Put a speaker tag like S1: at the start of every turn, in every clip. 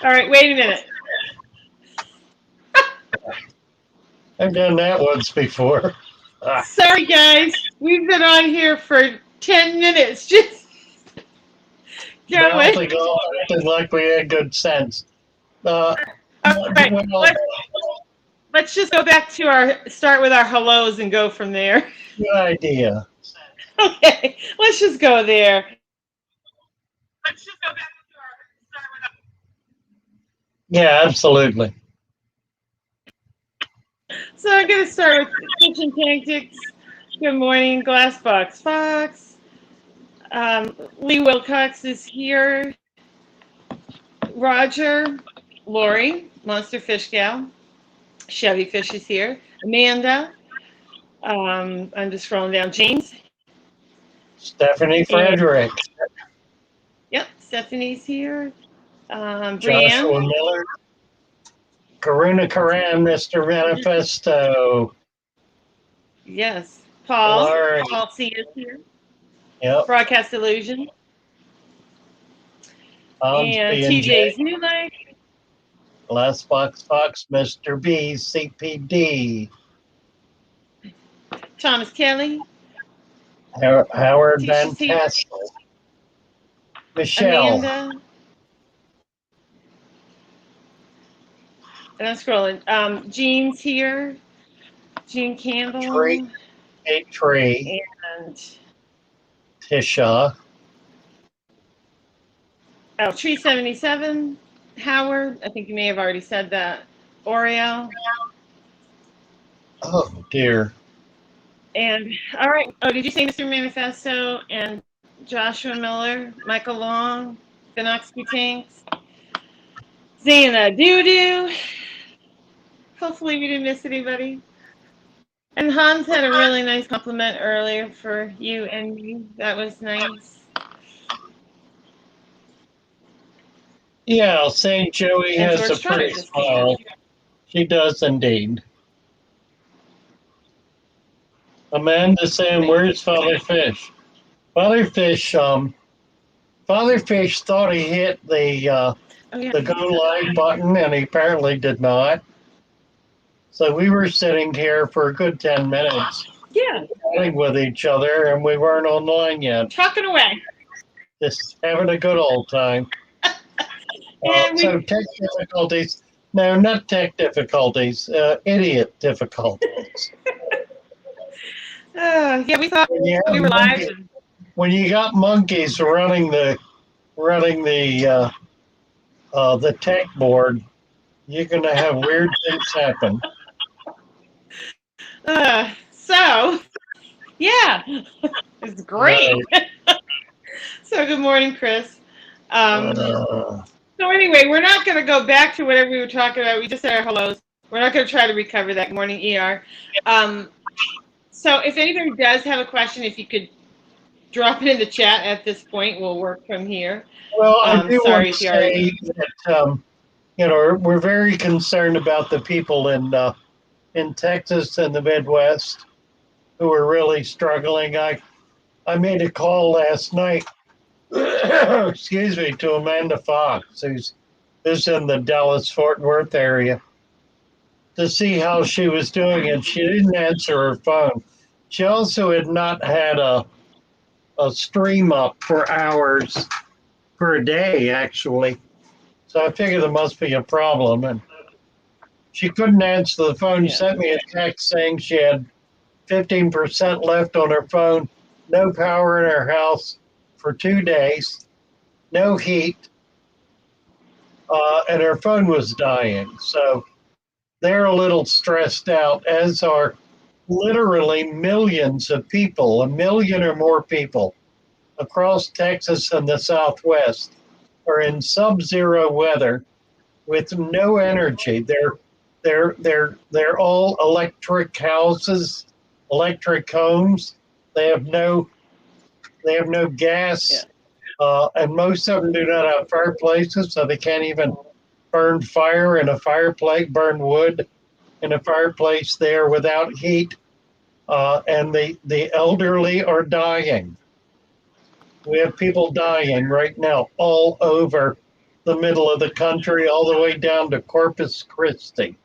S1: All right, wait a minute.
S2: I've done that once before.
S1: Sorry, guys. We've been on here for 10 minutes. Just going.
S2: Bouncing off acting like we had good sense. Uh,
S1: All right,
S2: well,
S1: let's just go back to start with our hellos and go from there.
S2: good idea.
S1: Okay, let's just go there.
S2: Yeah, absolutely.
S1: So I'm going to start with kitchen tactics. Good morning, Glassbox Fox. Lee Wilcox is here. Roger, Lori, Monster Fish Gal. Chevy Fish is here. Amanda. I'm just scrolling down. James.
S2: Stephanie
S1: And,
S2: Frederick,
S1: yep, Stephanie's here.
S2: Joshua
S1: Brianne.
S2: Miller, Karuna Karan, Mr. Manifesto,
S1: Yes. Paul.
S2: Laurie.
S1: Paul C is here.
S2: Yep.
S1: Broadcast Illusion.
S2: Tom's
S1: And
S2: B&J,
S1: TJ's New Life.
S2: Glassbox Fox, Mr. B, CPD,
S1: Thomas Kelly.
S2: Howard Van
S1: Tisha's here.
S2: Tassel, Michelle.
S1: Amanda. And I'm scrolling. Jean's here. Jean Campbell.
S2: Tree,
S1: And
S2: Tisha,
S1: Tree 77. Howard. I think you may have already said that. Oreo.
S2: oh dear.
S1: And all right. Oh, did you say Mr. Manifesto and Joshua Miller, Michael Long, Finoxky Tanks, Zana Doo. Hopefully we didn't miss anybody. And Hans had a really nice compliment earlier for you and me. That was nice.
S2: Yeah, St. Joey
S1: And
S2: has a
S1: George Trotter
S2: pretty
S1: just
S2: smile. She does indeed. Amanda saying, "Where's Father Fish?" Father Fish thought he hit the go live button, and he apparently did not. So we were sitting here for a good 10 minutes, chatting with each other, and we weren't online yet.
S1: Talking away.
S2: Just having a good old time. So tech difficulties. No, not tech difficulties. Idiot difficulties.
S1: We thought we were live.
S2: When you got monkeys running the tech board, you're gonna have weird things happen.
S1: It's great. So good morning, Chris. So anyway, we're not going to go back to whatever we were talking about. We just said our hellos. We're not going to try to recover that. Good morning, ER. So if anybody does have a question, if you could drop it in the chat at this point, we'll work from here.
S2: Well, I do want to say that we're very concerned about the people in Texas and the Midwest who are really struggling. I made a call last night, excuse me, to Amanda Fox, who's in the Dallas-Fort Worth area, to see how she was doing, and she didn't answer her phone. She also had not had a stream up for hours per day, actually. So I figured there must be a problem, and she couldn't answer the phone. She sent me a text saying she had 15% left on her phone, no power in her house for 2 days, no heat, and her phone was dying. So they're a little stressed out, as are literally millions of people, 1 million or more people across Texas and the Southwest are in sub-zero weather with no energy. They're all electric houses, electric homes. They have no gas, and most of them do not have fireplaces, so they can't even burn fire in a fireplace, burn wood in a fireplace there without heat. And the elderly are dying. We have people dying right now all over the middle of the country all the way down to Corpus Christi.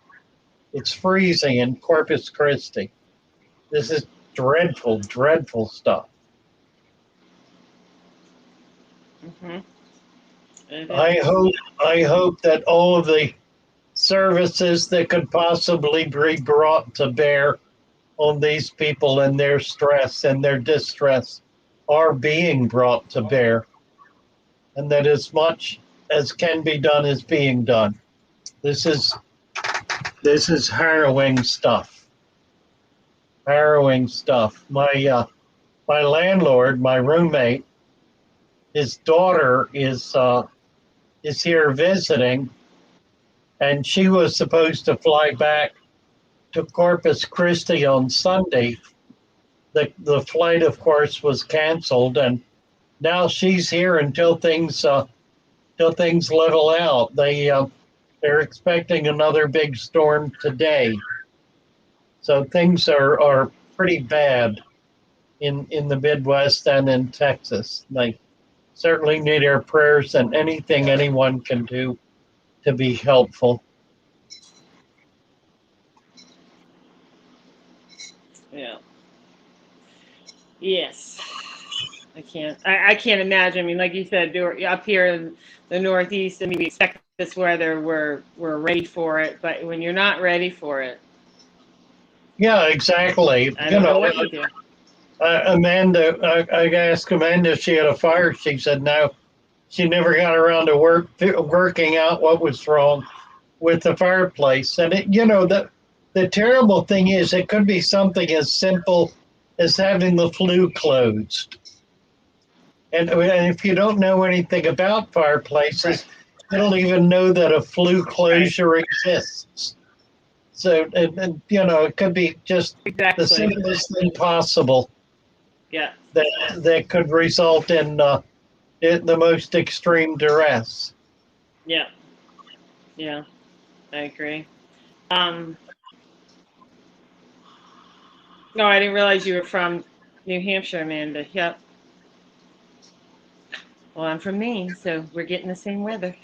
S2: It's freezing in Corpus Christi. This is dreadful, dreadful stuff. I hope that all of the services that could possibly be brought to bear on these people and their stress and their distress are being brought to bear, and that as much as can be done is being done. This is harrowing stuff. Harrowing stuff. My landlord, my roommate, his daughter is here visiting, and she was supposed to fly back to Corpus Christi on Sunday. The flight, of course, was canceled, and now she's here until things level out. They're expecting another big storm today, so things are pretty bad in the Midwest and in Texas. They certainly need our prayers and anything anyone can do to be helpful.
S1: Yeah. Yes. I can't imagine. I mean, like you said, up here in the Northeast, I mean, we expect this weather. We're ready for it, but when you're not ready for it.
S2: Yeah, exactly.
S1: I don't know what you do.
S2: Amanda, I asked Amanda if she had a fire. She said no. She never got around to working out what was wrong with the fireplace. And the terrible thing is, it could be something as simple as having the flue closed. And if you don't know anything about fireplaces, you don't even know that a flue closure exists. So, and it could be just the simplest thing possible.
S1: Yeah.
S2: That could result in the most extreme duress.
S1: Yeah. Yeah, I agree. No, I didn't realize you were from New Hampshire, Amanda. Yep. Well, I'm from Maine, so we're getting the same weather.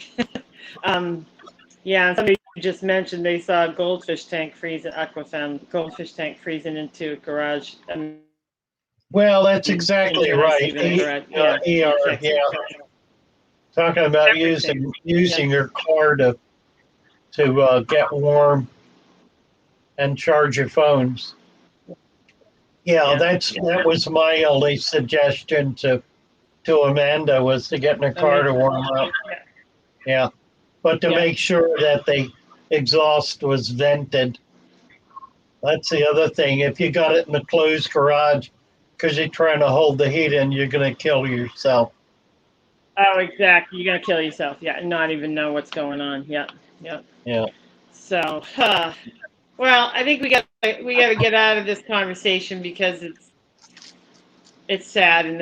S1: Yeah, somebody just mentioned they saw a goldfish tank freeze at Aquafem, goldfish tank freezing into a garage.
S2: Well, that's exactly right. Yeah. Talking about using your car to get warm and charge your phones. Yeah, that was my only suggestion to Amanda, was to get in a car to warm up. Yeah, but to make sure that the exhaust was vented. That's the other thing. If you got it in a closed garage because you're trying to hold the heat in, you're going to kill yourself.
S1: Oh, exactly. You're going to kill yourself. Yeah, and not even know what's going on. Yeah. So, well, I think we got to get out of this conversation because it's sad, and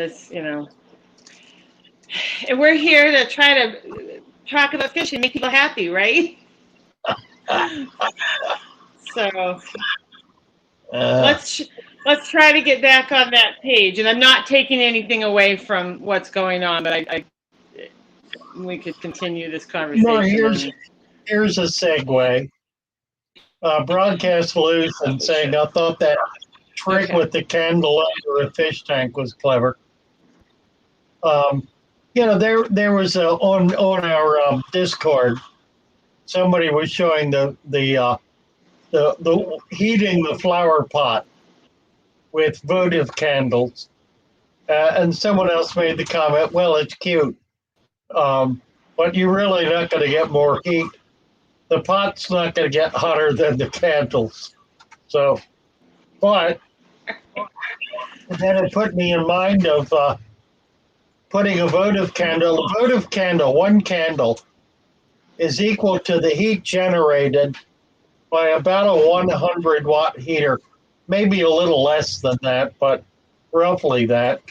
S1: and we're here to try to talk about fishing, make people happy, right? So let's try to get back on that page. And I'm not taking anything away from what's going on, but we could continue this conversation.
S2: Here's a segue. Broadcast loose and saying, I thought that trick with the candle under a fish tank was clever. There was on our Discord, somebody was showing the heating the flower pot with votive candles, and someone else made the comment, well, it's cute, but you're really not going to get more heat. The pot's not going to get hotter than the candles. So, but then it put me in mind of putting a votive candle. A votive candle, one candle, is equal to the heat generated by about a 100 watt heater, maybe a little less than that, but roughly that.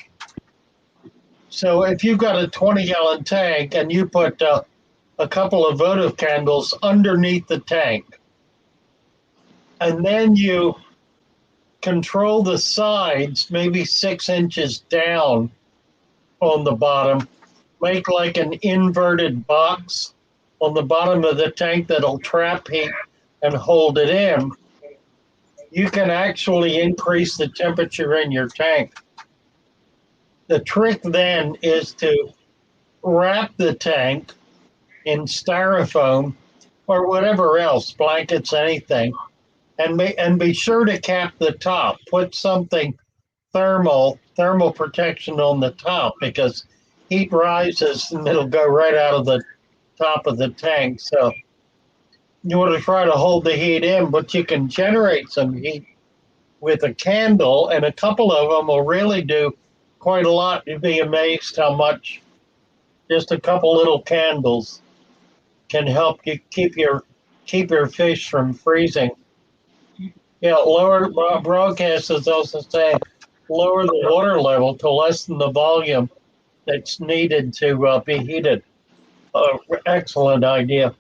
S2: So if you've got a 20-gallon tank and you put a couple of votive candles underneath the tank, and then you control the sides maybe 6 inches down on the bottom make like an inverted box on the bottom of the tank that'll trap heat and hold it in, you can actually increase the temperature in your tank. The trick then is to wrap the tank in styrofoam or whatever else, blankets, anything, and be sure to cap the top. Put something thermal protection on the top, because heat rises and it'll go right out of the top of the tank. So you want to try to hold the heat in, but you can generate some heat with a candle, and a couple of them will really do quite a lot. You'd be amazed how much just a couple little candles can help you keep your fish from freezing. Yeah, lower broadcast is also saying lower the water level to lessen the volume that's needed to be heated. Excellent idea.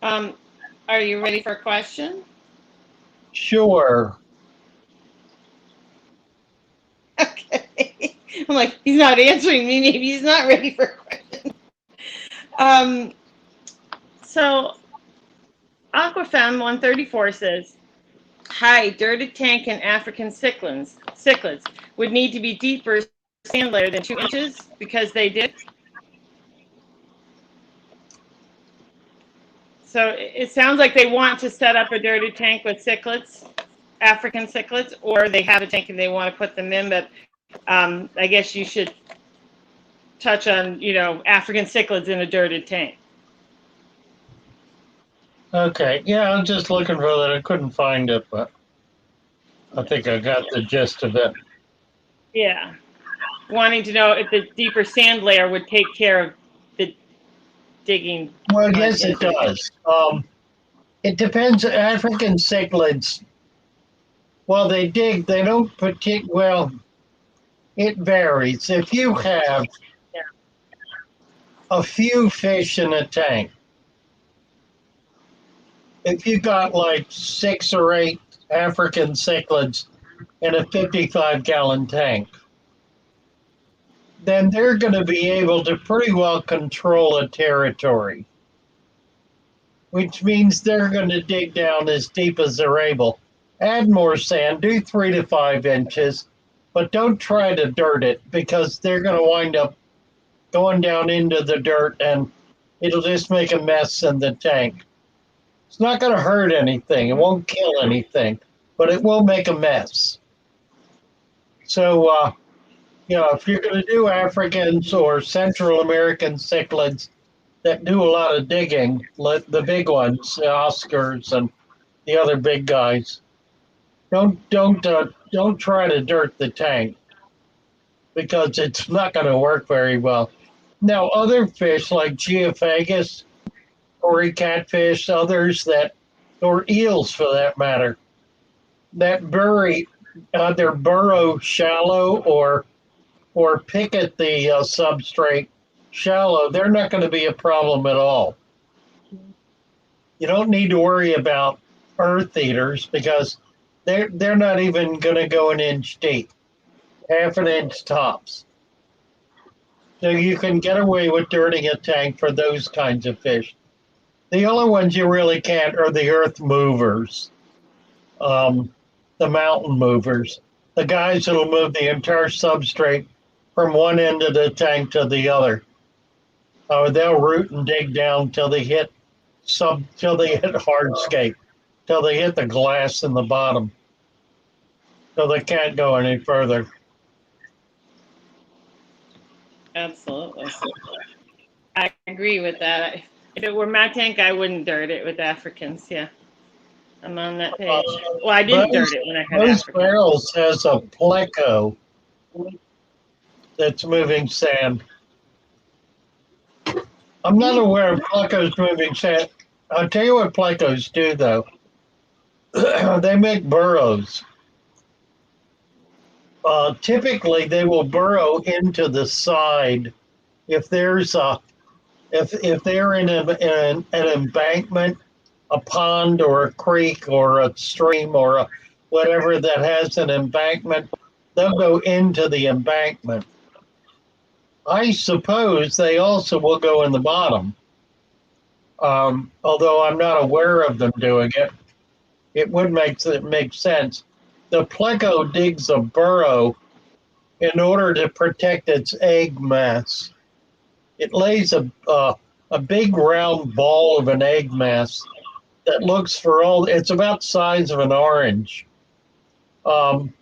S1: Are you ready for a question?
S2: Sure.
S1: Okay. I'm like, he's not answering me. Maybe he's not ready for a question. So Aquafem 134 says, hi, dirted tank and African cichlids would need to be deeper sand layer than 2 inches because they did. So it sounds like they want to set up a dirted tank with cichlids, African cichlids, or they have a tank and they want to put them in. But I guess you should touch on, African cichlids in a dirted tank.
S2: Okay. Yeah, I'm just looking for that. I couldn't find it, but I think I got the gist of it.
S1: Yeah. Wanting to know if the deeper sand layer would take care of the digging.
S2: Well, yes, it does. It depends. African cichlids, well, they dig, they don't well, it varies. If you have a few fish in a tank, if you got like 6 or 8 African cichlids in a 55-gallon tank, then they're going to be able to pretty well control a territory, which means they're going to dig down as deep as they're able. Add more sand, do 3 to 5 inches, but don't try to dirt it, because they're going to wind up going down into the dirt and it'll just make a mess in the tank. It's not going to hurt anything. It won't kill anything, but it will make a mess. So, if you're going to do Africans or Central American cichlids that do a lot of digging, like the big ones, the Oscars and the other big guys, don't try to dirt the tank, because it's not going to work very well. Now, other fish like geophagus, cory catfish, others or eels for that matter, that either burrow shallow or pick at the substrate shallow, they're not going to be a problem at all. You don't need to worry about earth eaters, because they're not even going to go an inch deep, half an inch tops. So you can get away with dirting a tank for those kinds of fish. The only ones you really can't are the earth movers, the mountain movers, the guys that'll move the entire substrate from one end of the tank to the other. They'll root and dig down till they hit hardscape, till they hit the glass in the bottom, so they can't go any further.
S1: Absolutely. I agree with that. If it were my tank, I wouldn't dirt it with Africans. Yeah. I'm on that page. Well, I didn't dirt it when I had
S2: Those
S1: Africans.
S2: barrels has a Pleco that's moving sand. I'm not aware of Plecos moving sand. I'll tell you what Plecos do, though. They make burrows. Typically, they will burrow into the side. If there's if they're in an embankment, a pond or a creek or a stream or whatever that has an embankment, they'll go into the embankment. I suppose they also will go in the bottom. Although I'm not aware of them doing it, it would make sense. The pleco digs a burrow in order to protect its egg mass. It lays a big round ball of an egg mass that looks for all. It's about the size of an orange, and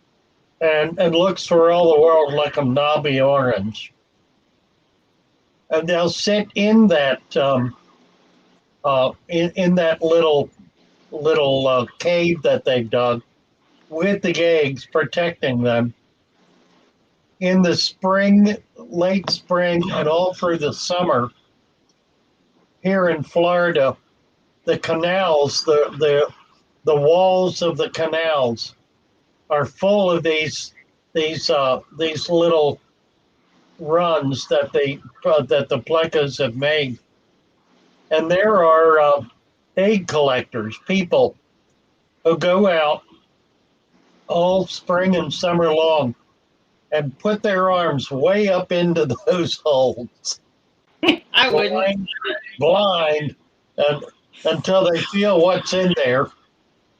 S2: looks for all the world like a knobby orange. And they'll sit in that in that little cave that they dug with the eggs protecting them. In the spring, late spring, and all through the summer, here in Florida, the canals, the walls of the canals are full of these little runs that the plecos have made. And there are egg collectors, people who go out all spring and summer long and put their arms way up into those holes.
S1: I wouldn't.
S2: Blind and, until they feel what's in there.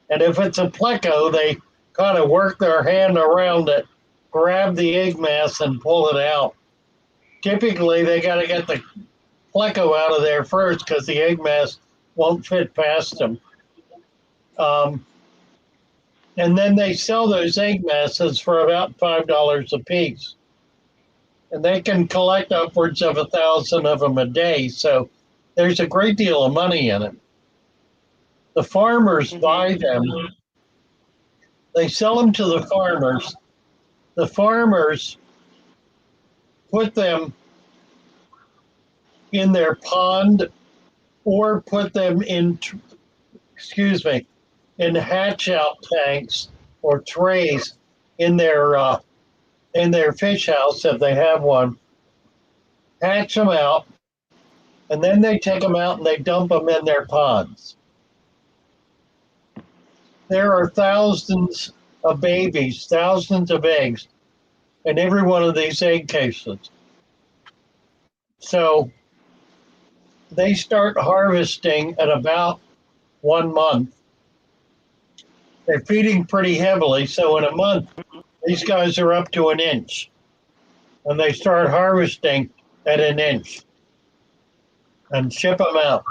S2: And if it's a pleco, they kind of work their hand around it, grab the egg mass and pull it out. Typically, they got to get the pleco out of there first because the egg mass won't fit past them. And then they sell those egg masses for about $5 a piece. And they can collect upwards of 1,000 of them a day. So there's a great deal of money in it. The farmers buy them. They sell them to the farmers. The farmers put them in their pond or put them in hatch out tanks or trays in their fish house if they have one. Hatch them out, and then they take them out and they dump them in their ponds. There are thousands of babies, thousands of eggs in every one of these egg cases. So they start harvesting at about 1 month. They're feeding pretty heavily, so in a month, these guys are up to 1 inch. And they start harvesting at 1 inch and ship them out.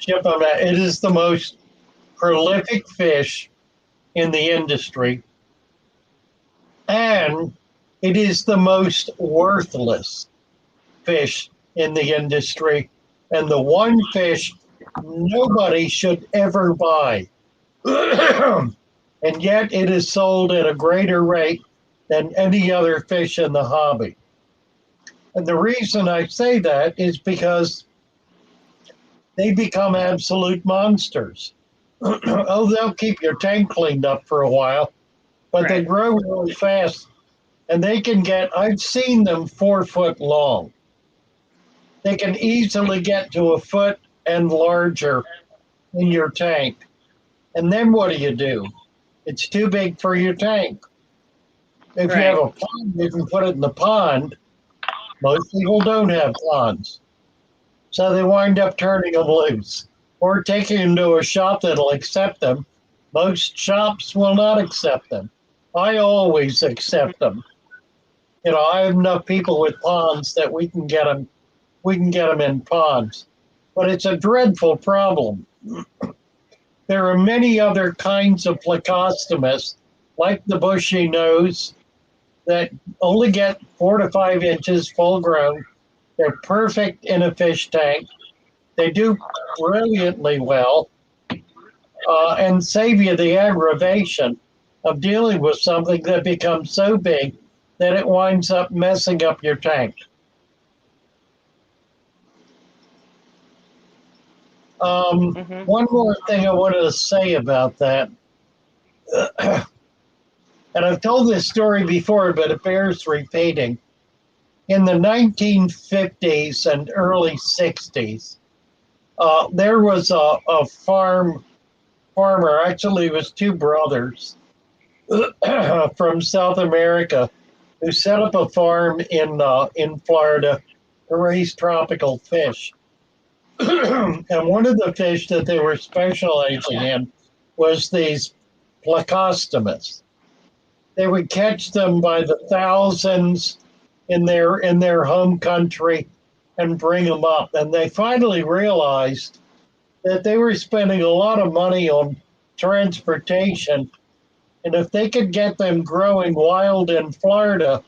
S2: It is the most prolific fish in the industry, and it is the most worthless fish in the industry, and the one fish nobody should ever buy. And yet it is sold at a greater rate than any other fish in the hobby. And the reason I say that is because they become absolute monsters. Oh, they'll keep your tank cleaned up for a while, but they grow really fast. And they can I've seen them 4 foot long. They can easily get to 1 foot and larger in your tank. And then what do? It's too big for your tank. If you have a pond, you can put it in the pond. Most people don't have ponds. So they wind up turning them loose or taking them to a shop that'll accept them. Most shops will not accept them. I always accept them. I have enough people with ponds that we can get them in ponds. But it's a dreadful problem. There are many other kinds of plecostomus, like the bushy nose, that only get 4 to 5 inches full grown. They're perfect in a fish tank. They do brilliantly well and save you the aggravation of dealing with something that becomes so big that it winds up messing up your tank. One more thing I wanted to say about that. And I've told this story before, but it bears repeating. In the 1950s and early 60s, there was a farmer, actually it was 2 brothers, from South America who set up a farm in Florida to raise tropical fish. And one of the fish that they were specializing in was these plecostomus. They would catch them by the thousands in their home country and bring them up. And they finally realized that they were spending a lot of money on transportation. And if they could get them growing wild in Florida,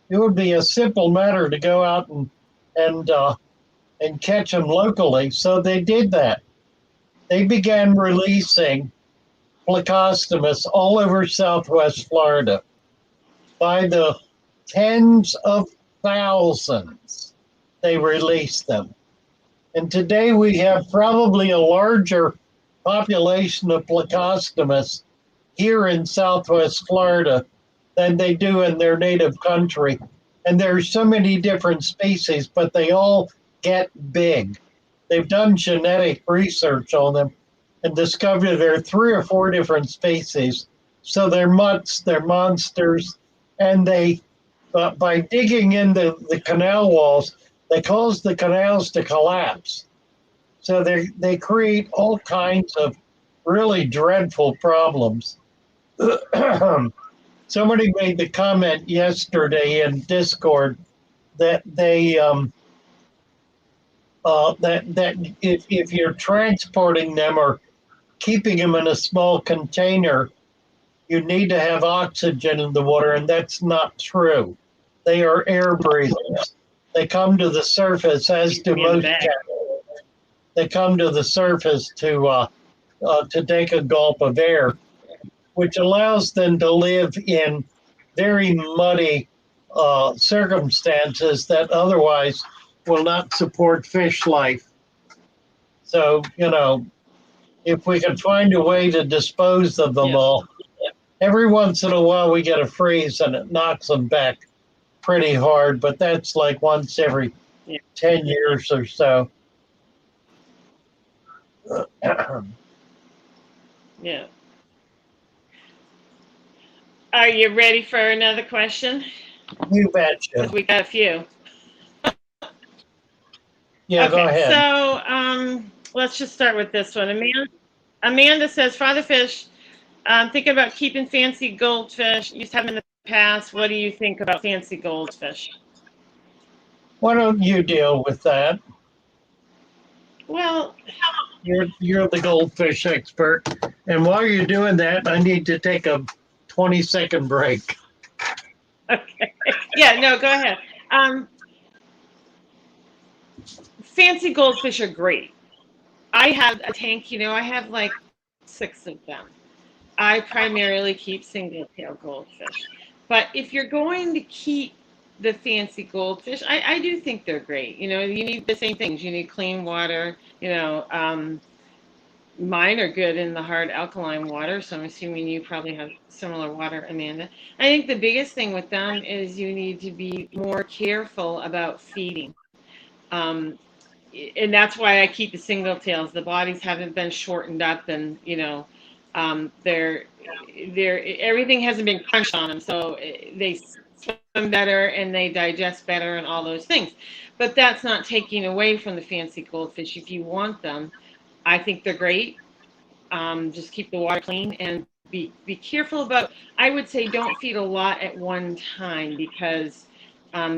S2: it would be a simple matter to go out and catch them locally. So they did that. They began releasing plecostomus all over Southwest Florida by the tens of thousands. They released them. And today we have probably a larger population of plecostomus here in Southwest Florida than they do in their native country. And there's so many different species, but they all get big. They've done genetic research on them and discovered there are 3 or 4 different species. So they're mutts, they're monsters, and they, by digging into the canal walls, they cause the canals to collapse. So they create all kinds of really dreadful problems. Somebody made the comment yesterday in Discord that they that if you're transporting them or keeping them in a small container, you need to have oxygen in the water, and that's not true. They are air breathers. They come to the surface, as do most cats. They come to the surface to take a gulp of air, which allows them to live in very muddy circumstances that otherwise will not support fish life. So, if we can find a way to dispose of them all, every once in a while we get a freeze and it knocks them back pretty hard, but that's like once every 10 years or so.
S1: Yeah. Are you ready for another question?
S2: You betcha.
S1: We got a few.
S2: Yeah, okay, go ahead.
S1: So let's just start with this one. Amanda says, Father Fish, thinking about keeping fancy goldfish. You have them in the past. What do you think about fancy goldfish?
S2: Why don't you deal with that?
S1: Well,
S2: you're the goldfish expert, and while you're doing that, I need to take a 20-second break.
S1: Okay. Yeah. No. Go ahead. Fancy goldfish are great. I have a tank. I have like 6 of them. I primarily keep single-tail goldfish. But if you're going to keep the fancy goldfish, I do think they're great. You need the same things. You need clean water. Mine are good in the hard alkaline water, so I'm assuming you probably have similar water, Amanda. I think the biggest thing with them is you need to be more careful about feeding. And that's why I keep the single tails. The bodies haven't been shortened up, and they're everything hasn't been crunched on them, so they swim better and they digest better and all those things. But that's not taking away from the fancy goldfish. If you want them, I think they're great. Just keep the water clean and be careful about. I would say don't feed a lot at one time because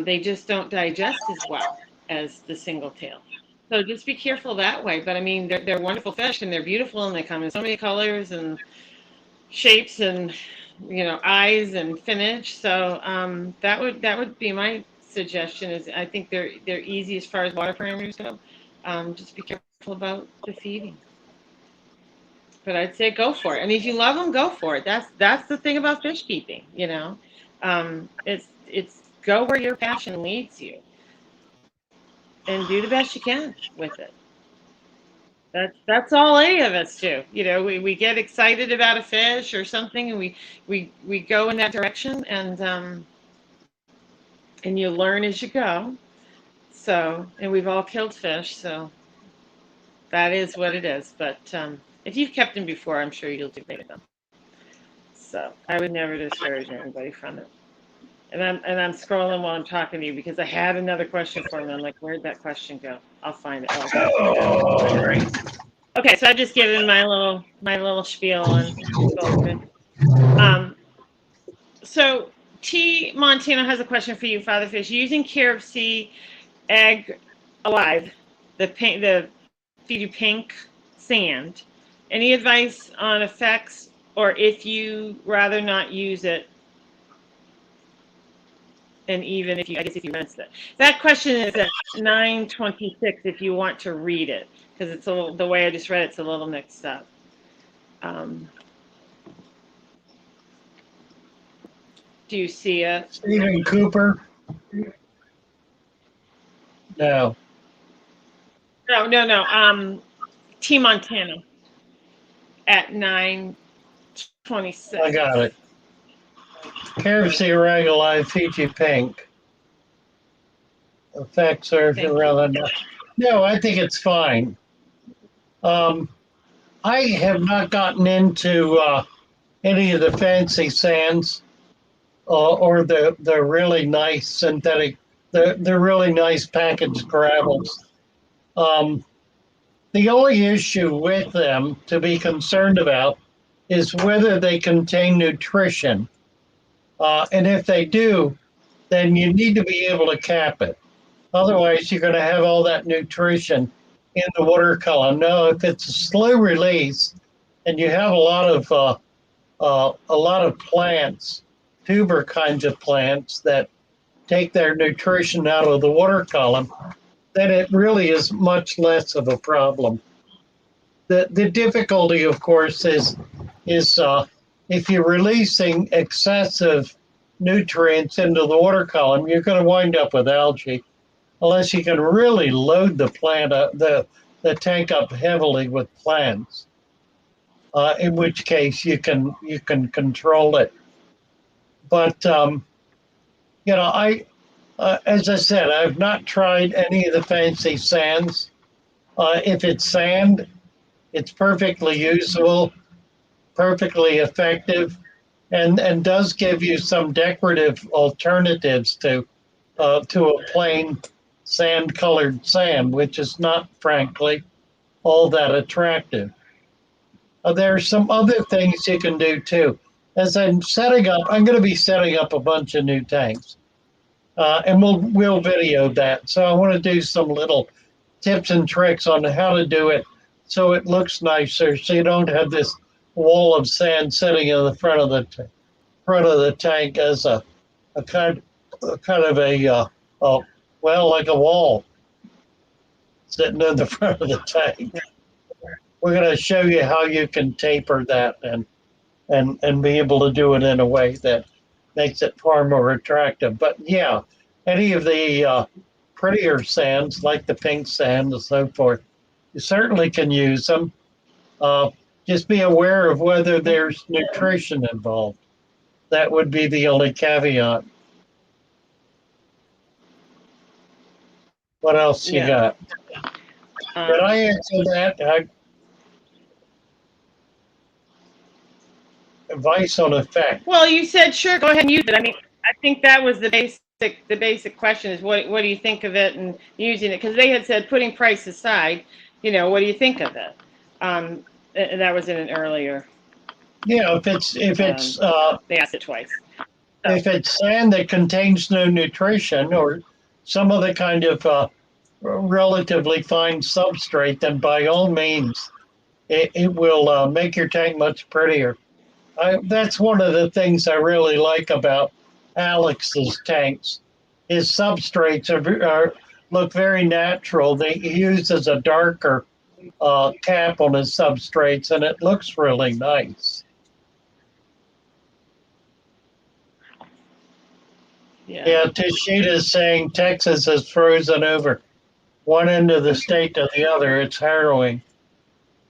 S1: they just don't digest as well as the single tail. So just be careful that way. But I mean, they're wonderful fish and they're beautiful and they come in so many colors and shapes and eyes and finish. So that would be my suggestion. Is I think they're easy as far as water parameters go. Just be careful about the feeding. But I'd say go for it. I mean, if you love them, go for it. That's the thing about fish keeping. It's go where your passion leads you, and do the best you can with it. That's all any of us do. We get excited about a fish or something, and we go in that direction, and you learn as you go. So, and we've all killed fish, so that is what it is. But if you've kept them before, I'm sure you'll do great with them. also. I would never discourage anybody from it. And I'm scrolling while I'm talking to you because I had another question for you. I'm like, where'd that question go? I'll find it. Oh, I got it. All right. Okay, so I've just given my little spiel on Goldfish. So T Montana has a question for you, Father Fish. Using Carib Sea egg alive, the feed you pink sand. Any advice on effects, or if you rather not use it? And even if you, I guess if you rinse it. That question is at 9:26 if you want to read it, because it's the way I just read it's a little mixed up. Do you see it?
S2: Stephen Cooper? No.
S1: No. T Montana at 9:26.
S2: I got it. Carib Sea Live Fiji Pink. Effects are rather not. No, I think it's fine. I have not gotten into any of the fancy sands or the really nice synthetic, the really nice packaged gravels. The only issue with them to be concerned about is whether they contain nutrition. And if they do, then you need to be able to cap it. Otherwise, you're going to have all that nutrition in the water column. Now, if it's a slow release and you have a lot of plants, tuber kinds of plants that take their nutrition out of the water column, then it really is much less of a problem. The difficulty, of course, is if you're releasing excessive nutrients into the water column, you're going to wind up with algae, unless you can really load the plant up, the tank up heavily with plants. In which case you can control it. But I as I said, I've not tried any of the fancy sands. If it's sand, it's perfectly usable, perfectly effective, and does give you some decorative alternatives to a plain sand-colored sand, which is not, frankly, all that attractive. There are some other things you can do too. As I'm going to be setting up a bunch of new tanks, and we'll video that. So I want to do some little tips and tricks on how to do it so it looks nicer, so you don't have this wall of sand sitting in the front of the tank as a kind of a like a wall sitting in the front of the tank. We're going to show you how you can taper that and be able to do it in a way that makes it far more attractive. But yeah, any of the prettier sands like the pink sand and so forth, you certainly can use them. Just be aware of whether there's nutrition involved. That would be the only caveat. What else you got? Did I answer that? Advice on effect.
S1: Well, you said sure. Go ahead and use it. I mean, I think that was the basic question is what do you think of it and using it? Because they had said putting price aside, what do you think of it? And that was in an earlier.
S2: Yeah, if it's
S1: they asked it twice.
S2: So. If it's sand that contains no nutrition or some other kind of relatively fine substrate, then by all means, it will make your tank much prettier. That's one of the things I really like about Alex's tanks. His substrates look very natural. He uses a darker cap on his substrates, and it looks really nice. Yeah, Tashita is saying Texas is frozen over one end of the state to the other. It's harrowing,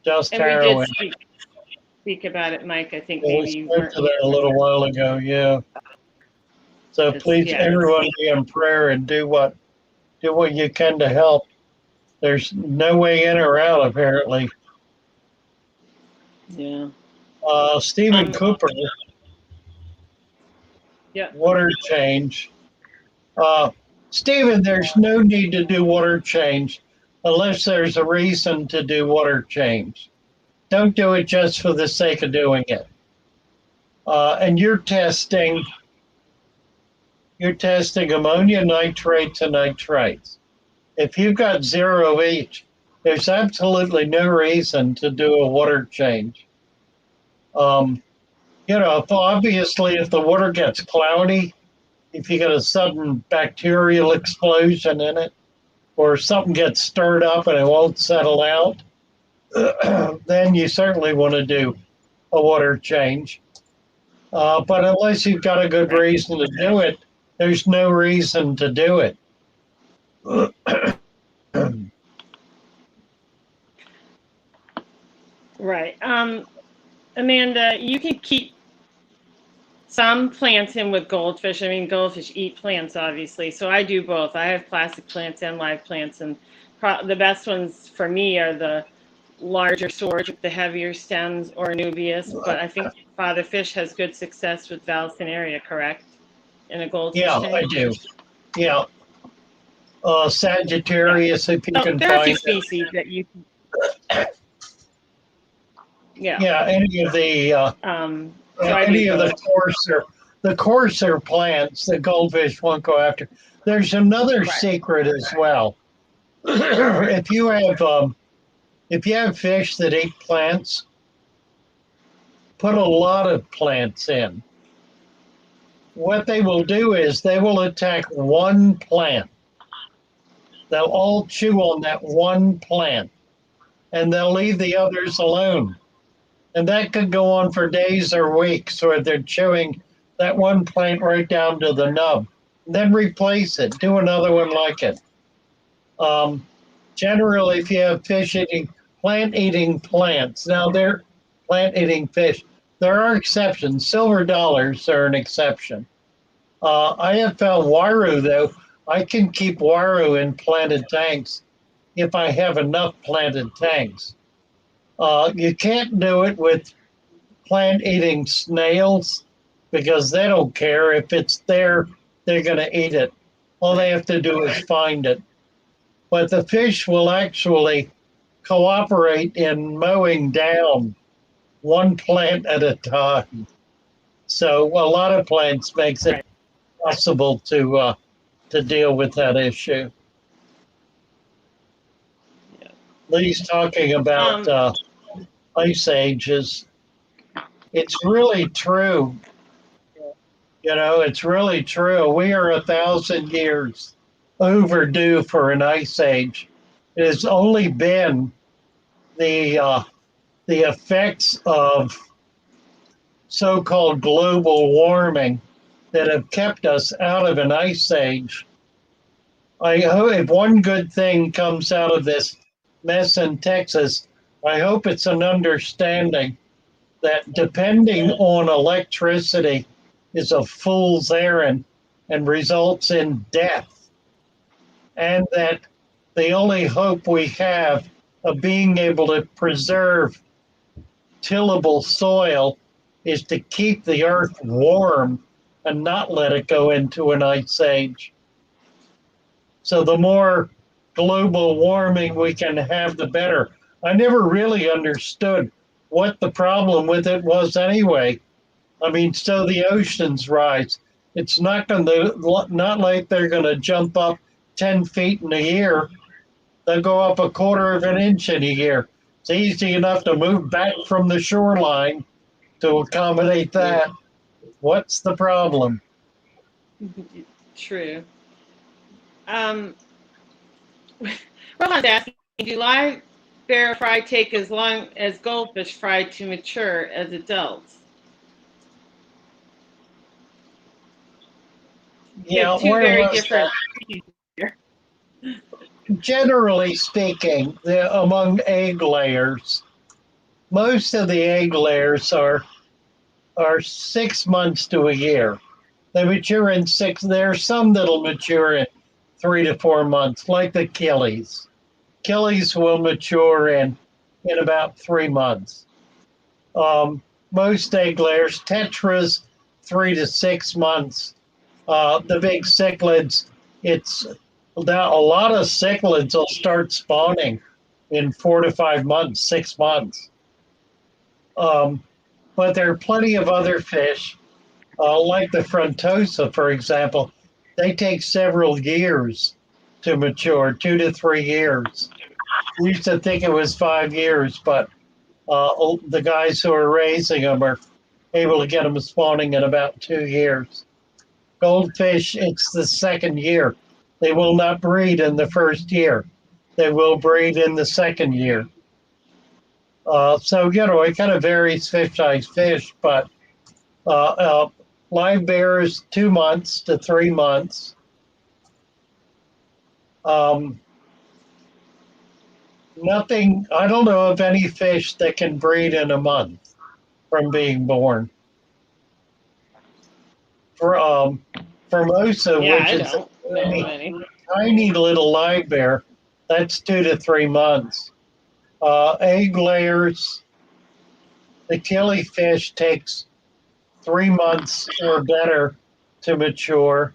S2: just harrowing.
S1: We did speak about it, Mike. I think
S2: maybe you weren't to that a little while ago. Yeah. So please, everyone, be in prayer and do what you can to help. There's no way in or out, apparently.
S1: Yeah.
S2: Stephen Cooper
S1: Yeah.
S2: water change. Stephen, there's no need to do water change unless there's a reason to do water change. Don't do it just for the sake of doing it. And you're testing ammonia nitrates and nitrites. If you've got zero each, there's absolutely no reason to do a water change. Obviously, if the water gets cloudy, if you get a sudden bacterial explosion in it, or something gets stirred up and it won't settle out, then you certainly want to do a water change. But unless you've got a good reason to do it, there's no reason to do it.
S1: Right. Amanda, you can keep some plants in with goldfish. I mean, goldfish eat plants, obviously. So I do both. I have plastic plants and live plants. And the best ones for me are the larger storage with the heavier stems or Anubias. But I think Father Fish has good success with Vallisneria, correct? In a goldfish tank?
S2: I do. Yeah. Sagittarius, if you can
S1: there are a few
S2: find
S1: species that you can.
S2: Yeah, any of the coarser plants that goldfish won't go after. There's another secret as well. If you have fish that eat plants, put a lot of plants in. What they will do is they will attack one plant. They'll all chew on that one plant, and they'll leave the others alone. And that could go on for days or weeks, or they're chewing that one plant right down to the nub. Then replace it. Do another one like it. Generally, if you have plant-eating plants, now they're plant-eating fish. There are exceptions. Silver dollars are an exception. I have found waru, though. I can keep waru in planted tanks if I have enough planted tanks. You can't do it with plant-eating snails because they don't care. If it's there, they're going to eat it. All they have to do is find it. But the fish will actually cooperate in mowing down one plant at a time. So a lot of plants makes it possible to deal with that issue. Lee's talking about ice ages. It's really true. It's really true. We are 1,000 years overdue for an ice age. It has only been the effects of so-called global warming that have kept us out of an ice age. I hope if one good thing comes out of this mess in Texas, I hope it's an understanding that depending on electricity is a fool's errand and results in death. And that the only hope we have of being able to preserve tillable soil is to keep the earth warm and not let it go into an ice age. So the more global warming we can have, the better. I never really understood what the problem with it was anyway. I mean, so the oceans rise. It's not like they're going to jump up 10 feet in a year. They'll go up a quarter of an inch in a year. It's easy enough to move back from the shoreline to accommodate that. What's the problem?
S1: True. Rohan's asking, do live bear fry take as long as goldfish fry to mature as adults?
S2: Yeah,
S1: two very different.
S2: Generally speaking, among egg layers, most of the egg layers are 6 months to a year. They mature in 6. There are some that'll mature in 3 to 4 months, like the killies. Killies will mature in about 3 months. Most egg layers, tetras, 3 to 6 months. The big cichlids, it's now a lot of cichlids will start spawning in 4 to 5 months, 6 months. But there are plenty of other fish, like the frontosa, for example. They take several years to mature, 2 to 3 years. We used to think it was 5 years, but the guys who are raising them are able to get them spawning in about 2 years. Goldfish, it's the second year. They will not breed in the first year. They will breed in the second year. So, it kind of varies fish by fish, but live bears, 2 months to 3 months. Nothing, I don't know of any fish that can breed in a month from being born. Formosa, which is a tiny little live bear, that's 2 to 3 months. Egg layers, the killifish takes 3 months or better to mature.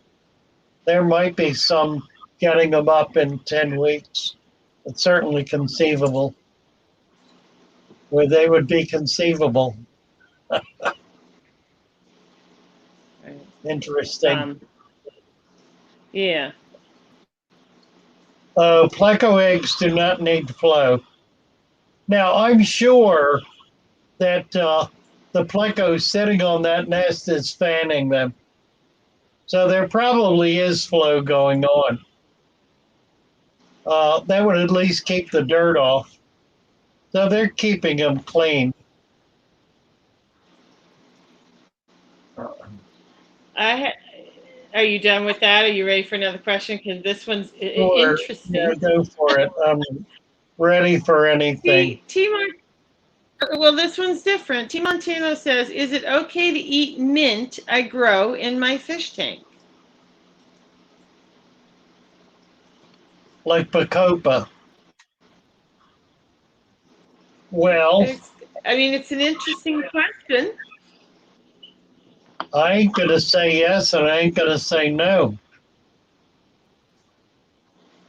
S2: There might be some getting them up in 10 weeks. It's certainly conceivable. Where they would be conceivable. Interesting.
S1: Yeah.
S2: Pleco eggs do not need to flow. Now, I'm sure that the pleco sitting on that nest is fanning them. So there probably is flow going on. That would at least keep the dirt off. So they're keeping them clean.
S1: Are you done with that? Are you ready for another question? Because this one's interesting.
S2: Yeah, go for it. I'm ready for anything.
S1: Well, this one's different. T. Montano says, is it okay to eat mint I grow in my fish tank?
S2: Like Bacopa. Well,
S1: it's an interesting question.
S2: I ain't going to say yes and I ain't going to say no.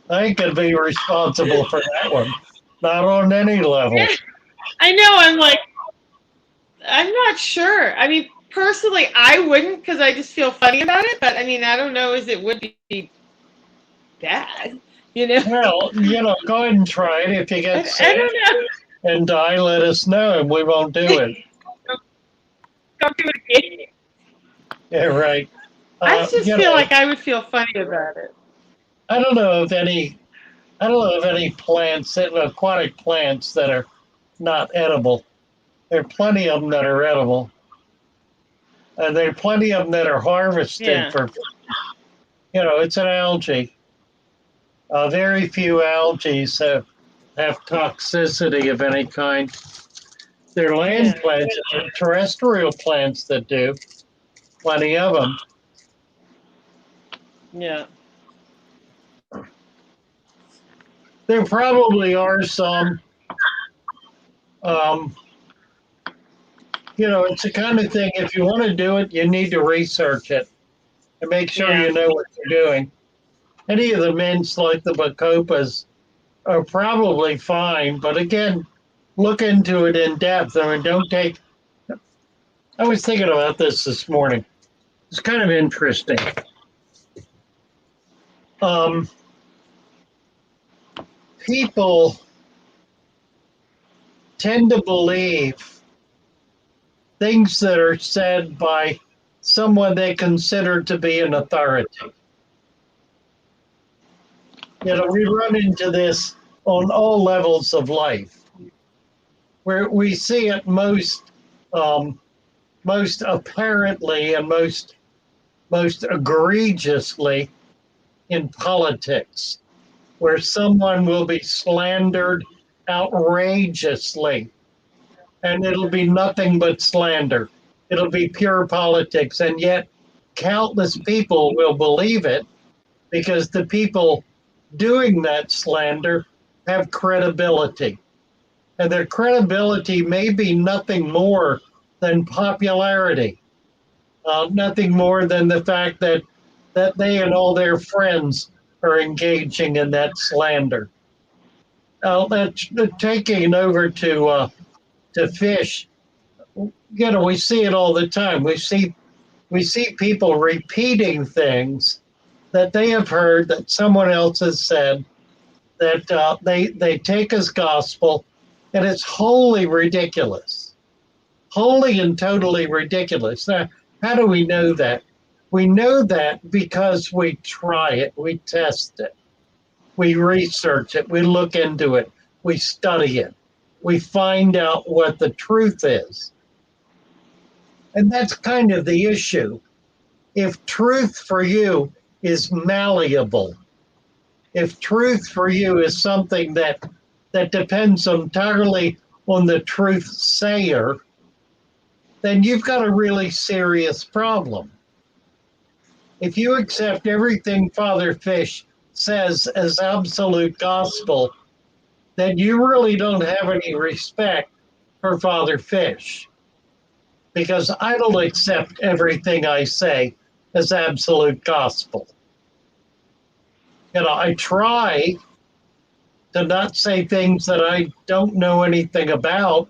S2: I ain't going to be responsible for that one. Not on any level.
S1: Yeah, I know. I'm not sure. Personally, I wouldn't because I just feel funny about it. But I don't know as it would be bad.
S2: Well, go ahead and try it. If you get sick and die, let us know and we won't do it.
S1: Don't do it again.
S2: Yeah, right.
S1: I just feel like I would feel funny about it.
S2: I don't know of any plants, aquatic plants that are not edible. There are plenty of them that are edible. And there are plenty of them that are harvested for, it's an algae. Very few algae have toxicity of any kind. They're land plants, terrestrial plants that do. Plenty of them.
S1: Yeah.
S2: There probably are some. It's the kind of thing, if you want to do it, you need to research it and make sure you know what you're doing. Any of the mints like the Bacopas are probably fine, but again, look into it in depth. I was thinking about this morning. It's kind of interesting. People tend to believe things that are said by someone they consider to be an authority. We run into this on all levels of life, where we see it most apparently and most egregiously in politics, where someone will be slandered outrageously, and it'll be nothing but slander. It'll be pure politics, and yet countless people will believe it because the people doing that slander have credibility. And their credibility may be nothing more than popularity. Nothing more than the fact that they and all their friends are engaging in that slander. That's taking over to fish. We see it all the time. We see people repeating things that they have heard that someone else has said that they take as gospel, and it's wholly ridiculous, wholly and totally ridiculous. Now, how do we know that? We know that because we try it, we test it, we research it, we look into it, we study it, we find out what the truth is. And that's kind of the issue. If truth for you is malleable, if truth for you is something that depends entirely on the truth sayer, then you've got a really serious problem. If you accept everything Father Fish says as absolute gospel, then you really don't have any respect for Father Fish, because I don't accept everything I say as absolute gospel. I try to not say things that I don't know anything about,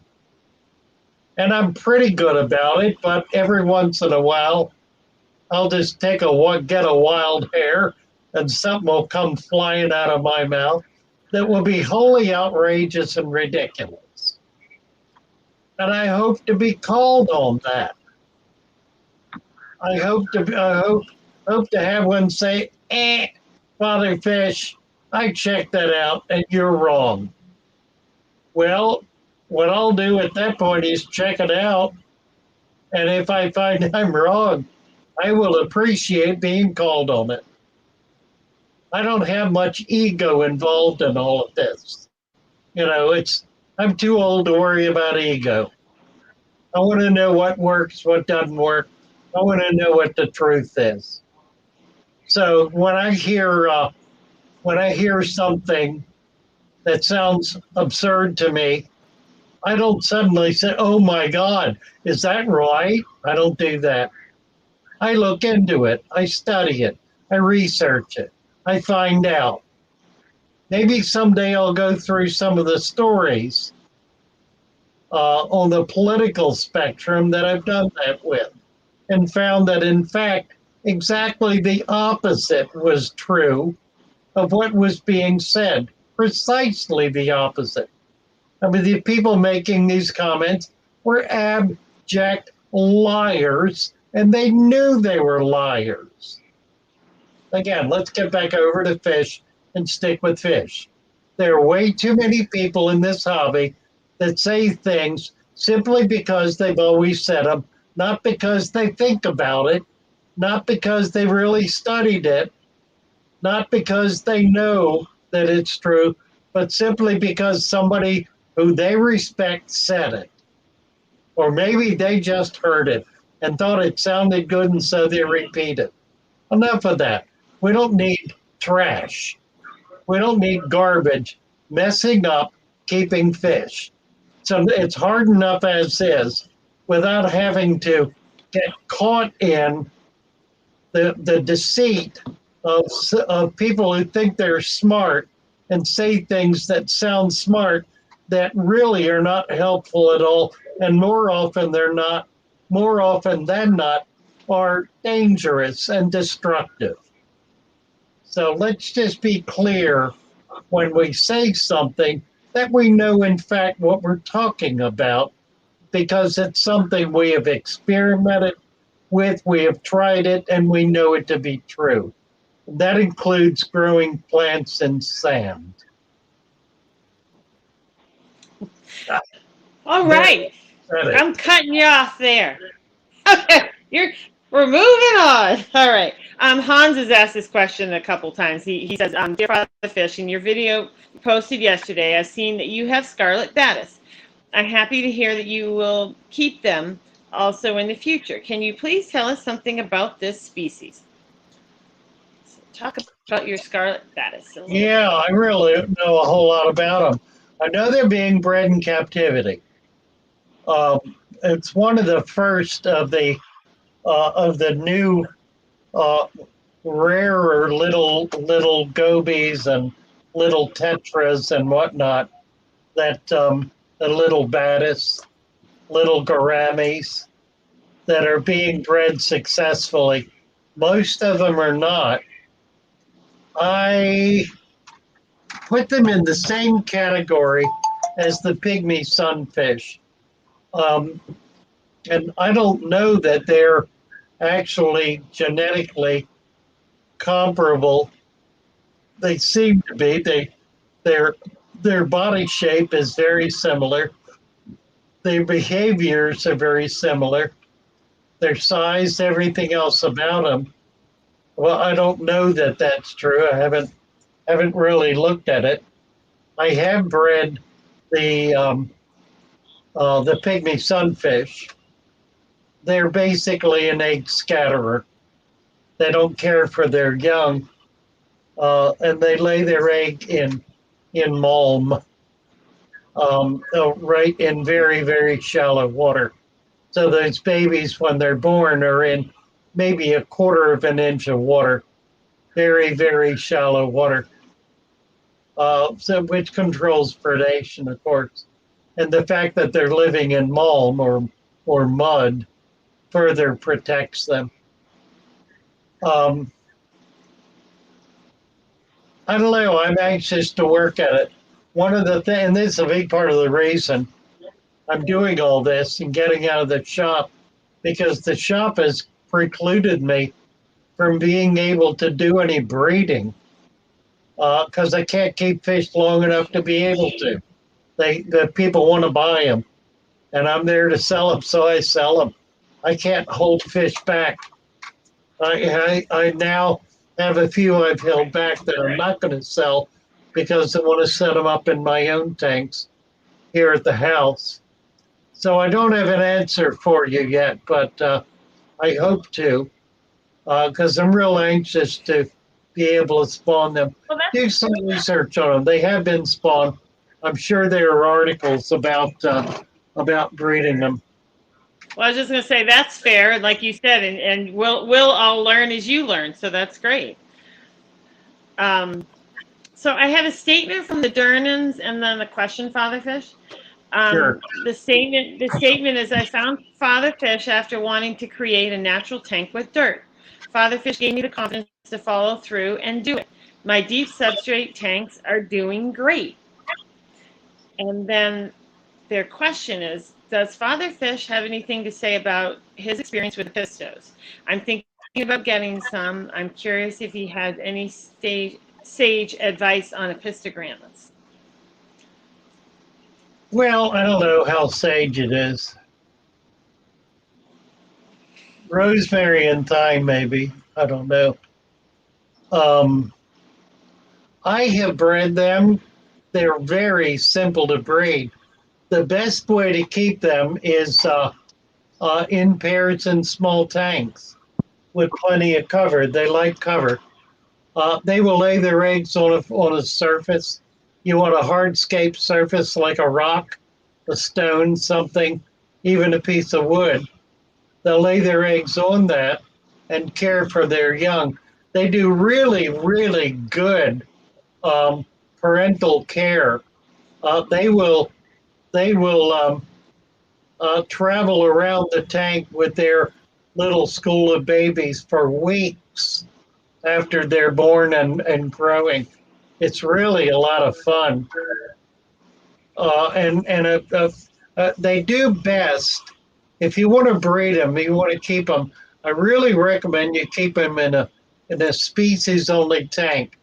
S2: and I'm pretty good about it, but every once in a while, I'll just get a wild hair and something will come flying out of my mouth that will be wholly outrageous and ridiculous. And I hope to be called on that. I hope to have one say, Father Fish, I checked that out and you're wrong. Well, what I'll do at that point is check it out. And if I find I'm wrong, I will appreciate being called on it. I don't have much ego involved in all of this. I'm too old to worry about ego. I want to know what works, what doesn't work. I want to know what the truth is. So when I hear something that sounds absurd to me, I don't suddenly say, "Oh my God, is that right?" I don't do that. I look into it. I study it. I research it. I find out. Maybe someday I'll go through some of the stories on the political spectrum that I've done that with, and found that, in fact, exactly the opposite was true of what was being said. Precisely the opposite. I mean, the people making these comments were abject liars, and they knew they were liars. Again, let's get back over to fish and stick with fish. There are way too many people in this hobby that say things simply because they've always said them, not because they think about it, not because they really studied it, not because they know that it's true, but simply because somebody who they respect said it. Or maybe they just heard it and thought it sounded good, and so they repeat it. Enough of that. We don't need trash. We don't need garbage messing up keeping fish. So it's hard enough as is without having to get caught in the deceit of people who think they're smart and say things that sound smart that really are not helpful at all. And more often than not, are dangerous and destructive. So let's just be clear when we say something that we know, in fact, what we're talking about, because it's something we have experimented with, we have tried it, and we know it to be true. That includes growing plants in sand.
S1: All right. I'm cutting you off there. Okay, we're moving on. All right. Hans has asked this question a couple times. He says, "Dear Father Fish, in your video posted yesterday, I've seen that you have scarlet battis. I'm happy to hear that you will keep them also in the future. Can you please tell us something about this species?" So talk about your scarlet battis.
S2: Yeah, I really don't know a whole lot about them. I know they're being bred in captivity. It's one of the first of the of the new uh, rarer little gobies and little tetras and whatnot, that the little battis, little gouramis that are being bred successfully. Most of them are not. I put them in the same category as the pygmy sunfish. Um, and I don't know that they're actually genetically comparable. They seem to be. Their their body shape is very similar. Their behaviors are very similar. Their size, everything else about them. Well, I don't know that that's true. I haven't really looked at it. I have bred the the pygmy sunfish. They're basically an egg scatterer. They don't care for their young, and they lay their egg in malm, right in very shallow water. So those babies, when they're born, are in maybe a quarter of an inch of water, very shallow water. So which controls predation, of course, and the fact that they're living in malm or mud further protects them. Um, I don't know. I'm anxious to work at it. One of the things, and this is a big part of the reason I'm doing all this and getting out of the shop, because the shop has precluded me from being able to do any breeding because I can't keep fish long enough to be able to. The people want to buy them, and I'm there to sell them, so I sell them. I can't hold fish back. I now have a few I've held back that I'm not going to sell because I want to set them up in my own tanks here at the house. So I don't have an answer for you yet, but I hope to because I'm real anxious to be able to spawn them.
S1: Well,
S2: Do some research on them. They have been spawned. I'm sure there are articles about breeding them.
S1: well, I was just going to say that's fair, like you said, and we'll all learn as you learn, so that's great. Um, so I have a statement from the Durnans and then a question, Fatherfish.
S2: Sure.
S1: The statement is, I found Fatherfish after wanting to create a natural tank with dirt. Fatherfish gave me the confidence to follow through and do it. My deep substrate tanks are doing great. And then their question is, does Fatherfish have anything to say about his experience with the pistos? I'm thinking about getting some. I'm curious if he has any sage advice on epistogrammas.
S2: Well, I don't know how sage it is. Rosemary and thyme, maybe. I don't know. Um, I have bred them. They're very simple to breed. The best way to keep them is in pairs in small tanks with plenty of cover. They like cover. They will lay their eggs on a surface. You want a hardscape surface like a rock, a stone, something, even a piece of wood. They'll lay their eggs on that and care for their young. They do really good um, parental care. They will travel around the tank with their little school of babies for weeks after they're born and growing. It's really a lot of fun. And they do best if you want to breed them. You want to keep them. I really recommend you keep them in a species only tank.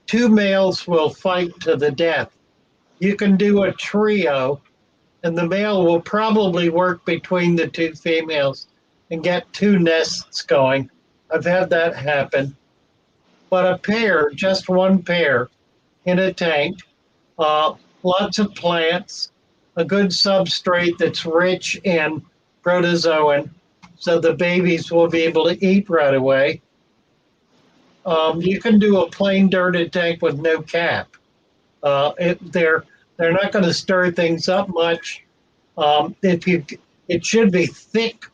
S2: Two males will fight to the death. You can do a trio, and the male will probably work between the two females and get two nests going. I've had that happen. But a pair, just one pair in a tank, uh, lots of plants, a good substrate that's rich in protozoan, so the babies will be able to eat right away. You can do a plain dirted tank with no cap. They're not going to stir things up much. If you, it should be thick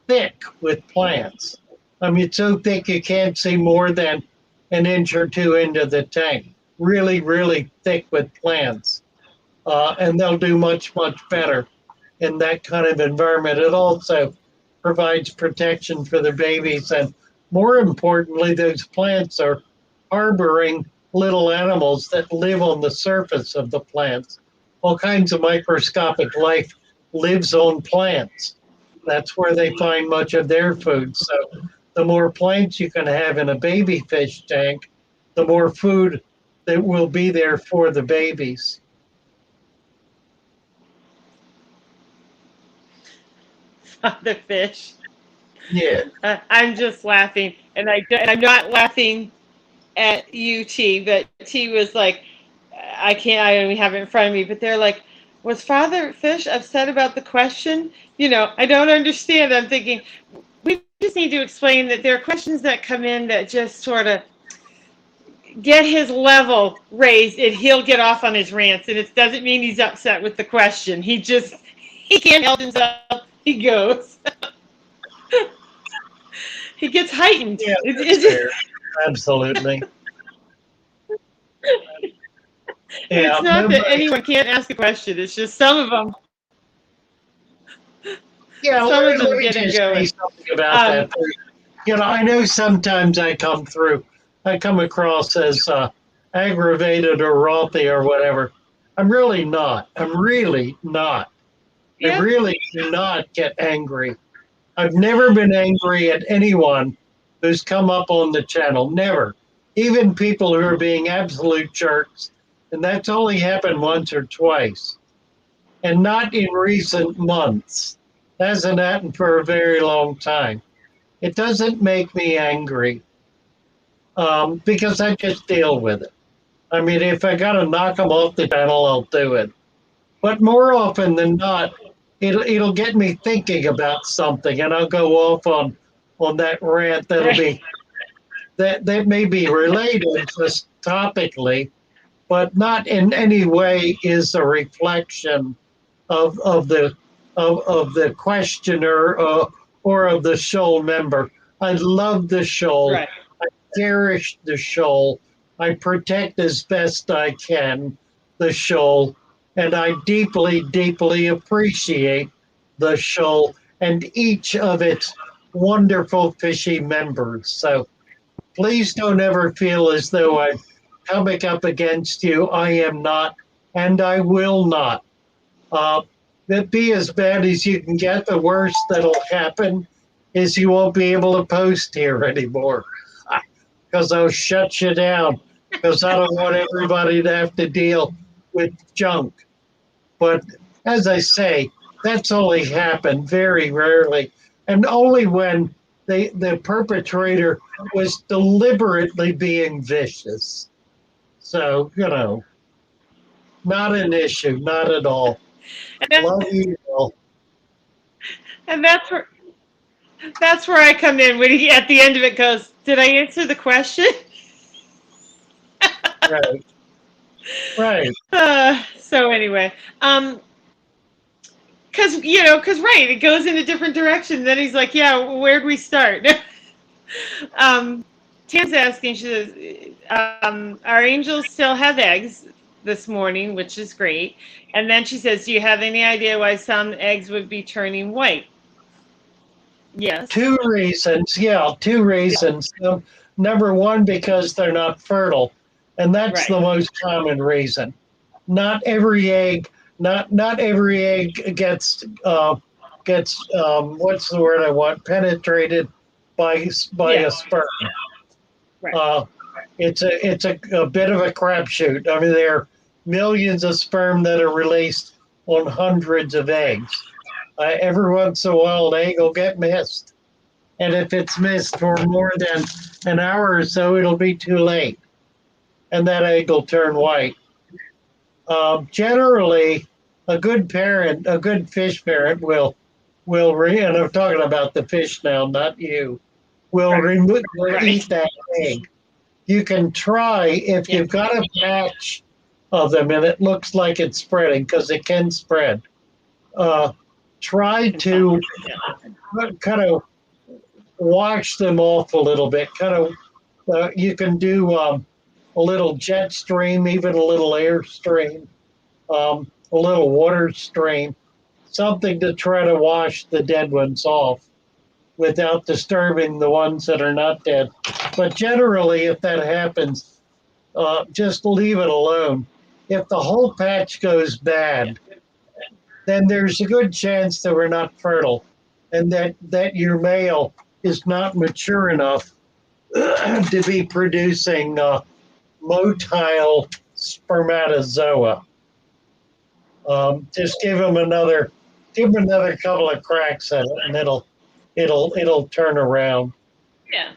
S2: thick with plants. I mean, it's so thick you can't see more than an inch or two into the tank. Really, really thick with plants. And they'll do much, much better in that kind of environment. It also provides protection for the babies. And more importantly, those plants are harboring little animals that live on the surface of the plants. All kinds of microscopic life lives on plants. That's where they find much of their food. So the more plants you can have in a baby fish tank, the more food that will be there for the babies.
S1: The fish.
S2: Yeah.
S1: I'm just laughing, and I'm not laughing at you, T. But T was like, I can't. I don't even have it in front of me. But they're like, was Father Fish upset about the question? I don't understand. I'm thinking we just need to explain that there are questions that come in that just sort of get his level raised, and he'll get off on his rants. And it doesn't mean he's upset with the question. He can't help himself. He goes. He gets heightened.
S2: Yeah, that's fair. Absolutely.
S1: It's not that anyone can't ask a question. It's just some of them.
S2: Yeah,
S1: some
S2: let
S1: of them
S2: me
S1: get
S2: just
S1: going.
S2: say something about that. I know sometimes I come across as aggravated or wrothy or whatever. I'm really not. I'm really not.
S1: Yeah.
S2: I really do not get angry. I've never been angry at anyone who's come up on the channel. Never. Even people who are being absolute jerks. And that's only happened once or twice. And not in recent months. That hasn't happened for a very long time. It doesn't make me angry because I just deal with it. I mean, if I got to knock them off the channel, I'll do it. But more often than not, it'll get me thinking about something, and I'll go off on that rant that may be related just topically, but not in any way is a reflection of the questioner or of the SHOAL member. I love the SHOAL.
S1: Right.
S2: I cherish the SHOAL. I protect as best I can the SHOAL, and I deeply, deeply appreciate the SHOAL and each of its wonderful fishy members. So please don't ever feel as though I'm coming up against you. I am not, and I will not. Be as bad as you can get. The worst that'll happen is you won't be able to post here anymore because I'll shut you down because I don't want everybody to have to deal with junk. But as I say, that's only happened very rarely, and only when the perpetrator was deliberately being vicious. So, not an issue, not at all. Love you all.
S1: And that's where I come in when he at the end of it goes, "Did I answer the question?"
S2: Right. Right.
S1: So anyway, because right, it goes in a different direction. Then he's like, "Yeah, where'd we start?" Tam's asking, she says, "Our angels still have eggs this morning, which is great." And then she says, "Do you have any idea why some eggs would be turning white?" Yes.
S2: Two reasons. Yeah, two reasons. Number one, because they're not fertile, and that's
S1: Right.
S2: the most common reason. Not every egg. Not every egg gets what's the word I want? Penetrated by a sperm.
S1: Right.
S2: It's a bit of a crapshoot. I mean, there are millions of sperm that are released on hundreds of eggs. Every once in a while, an egg will get missed. And if it's missed for more than an hour or so, it'll be too late. And that egg will turn white. Generally, a good fish parent will and I'm talking about the fish now, not you, will eat that egg. You can try if you've got a patch of them and it looks like it's spreading, because it can spread. Try to kind of wash them off a little bit. Kind of, you can do a little jet stream, even a little air stream, a little water stream, something to try to wash the dead ones off without disturbing the ones that are not dead. But generally, if that happens, just leave it alone. If the whole patch goes bad, then there's a good chance that we're not fertile and that your male is not mature enough to be producing motile spermatozoa. Just give them another couple of cracks at it, and it'll turn around.
S1: Yeah.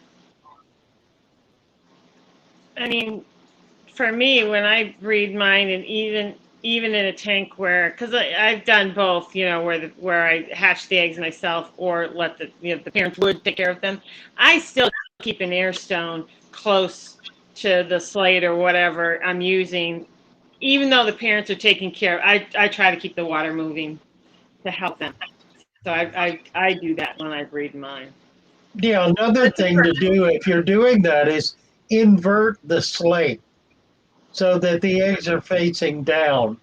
S1: I mean, for me, when I breed mine, and even in a tank where, because I've done both, where I hatch the eggs myself or let the parents would take care of them, I still keep an air stone close to the slate or whatever I'm using, even though the parents are taking care. I try to keep the water moving to help them. So I do that when I breed mine.
S2: Yeah, another thing to do if you're doing that is invert the slate so that the eggs are facing down.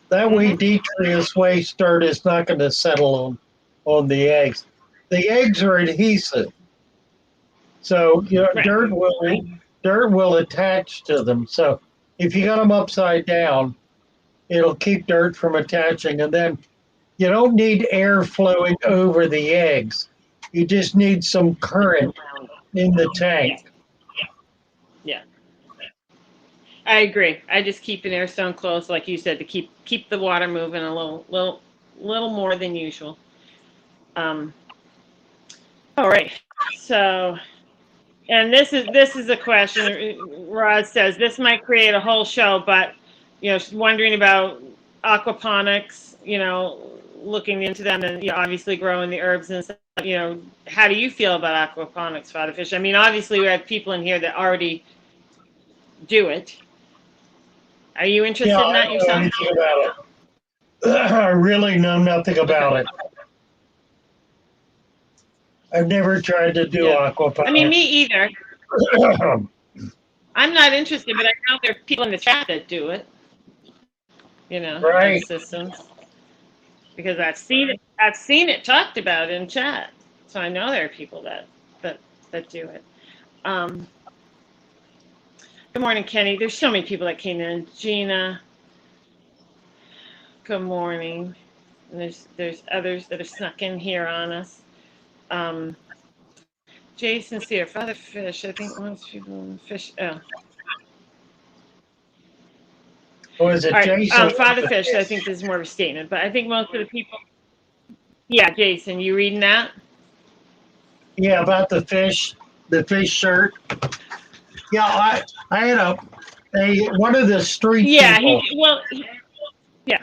S2: That way, detritus waste dirt is not going to settle on the eggs. The eggs are adhesive, so
S1: Right.
S2: dirt will attach to them. So if you got them upside down, it'll keep dirt from attaching, and then you don't need air flowing over the eggs. You just need some current in the tank.
S1: Yeah. I agree. I just keep an air stone close, like you said, to keep the water moving a little more than usual. All right. So, and this is a question. Rod says this might create a whole show, but wondering about aquaponics. Looking into them and obviously growing the herbs and stuff. How do you feel about aquaponics, Father Fish? I mean, obviously we have people in here that already do it. Are you interested in that yourself?
S2: I don't know anything about it. I really know nothing about it. I've never tried to do aquaponics.
S1: I mean, me either. I'm not interested, but I know there are people in the chat that do it.
S2: Right.
S1: Systems. Because I've seen it talked about in chat, so I know there are people that do it. Good morning, Kenny. There's so many people that came in. Gina. Good morning. And there's others that have snuck in here on us. Jason's here. Father Fish. I think most people fish. Oh.
S2: Or is it Jason?
S1: Father Fish. I think this is more of a statement, but I think most of the people. Yeah, Jason, you reading that?
S2: Yeah, about the fish shirt. Yeah, I had one of the street people.
S1: Yeah.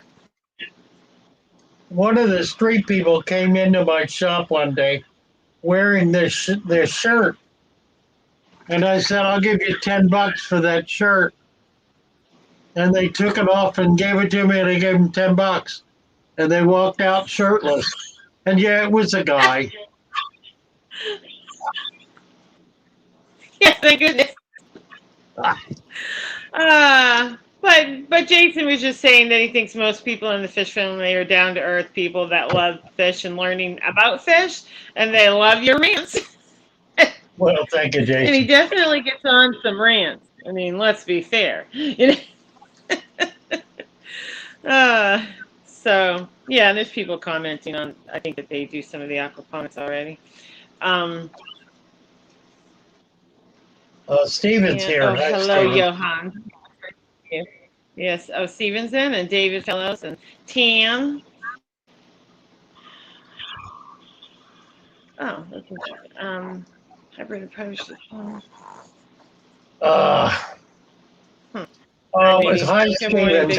S2: One of the street people came into my shop one day wearing this shirt, and I said, "I'll give you $10 for that shirt." And they took it off and gave it to me, and I gave them $10, and they walked out shirtless. And yeah, it was a guy.
S1: Yes, thank goodness. But Jason was just saying that he thinks most people in the fish family are down to earth people that love fish and learning about fish, and they love your rants.
S2: Well, thank you, Jason.
S1: And he definitely gets on some rants. I mean, let's be fair. So yeah, and there's people commenting on. I think that they do some of the aquaponics already.
S2: Steven's here.
S1: Oh, hello, Steven. Johan. Yes. Oh, Stevenson and David Fellows and Tam. Oh, that's interesting. Hybrid approach.
S2: It's hi, Steven.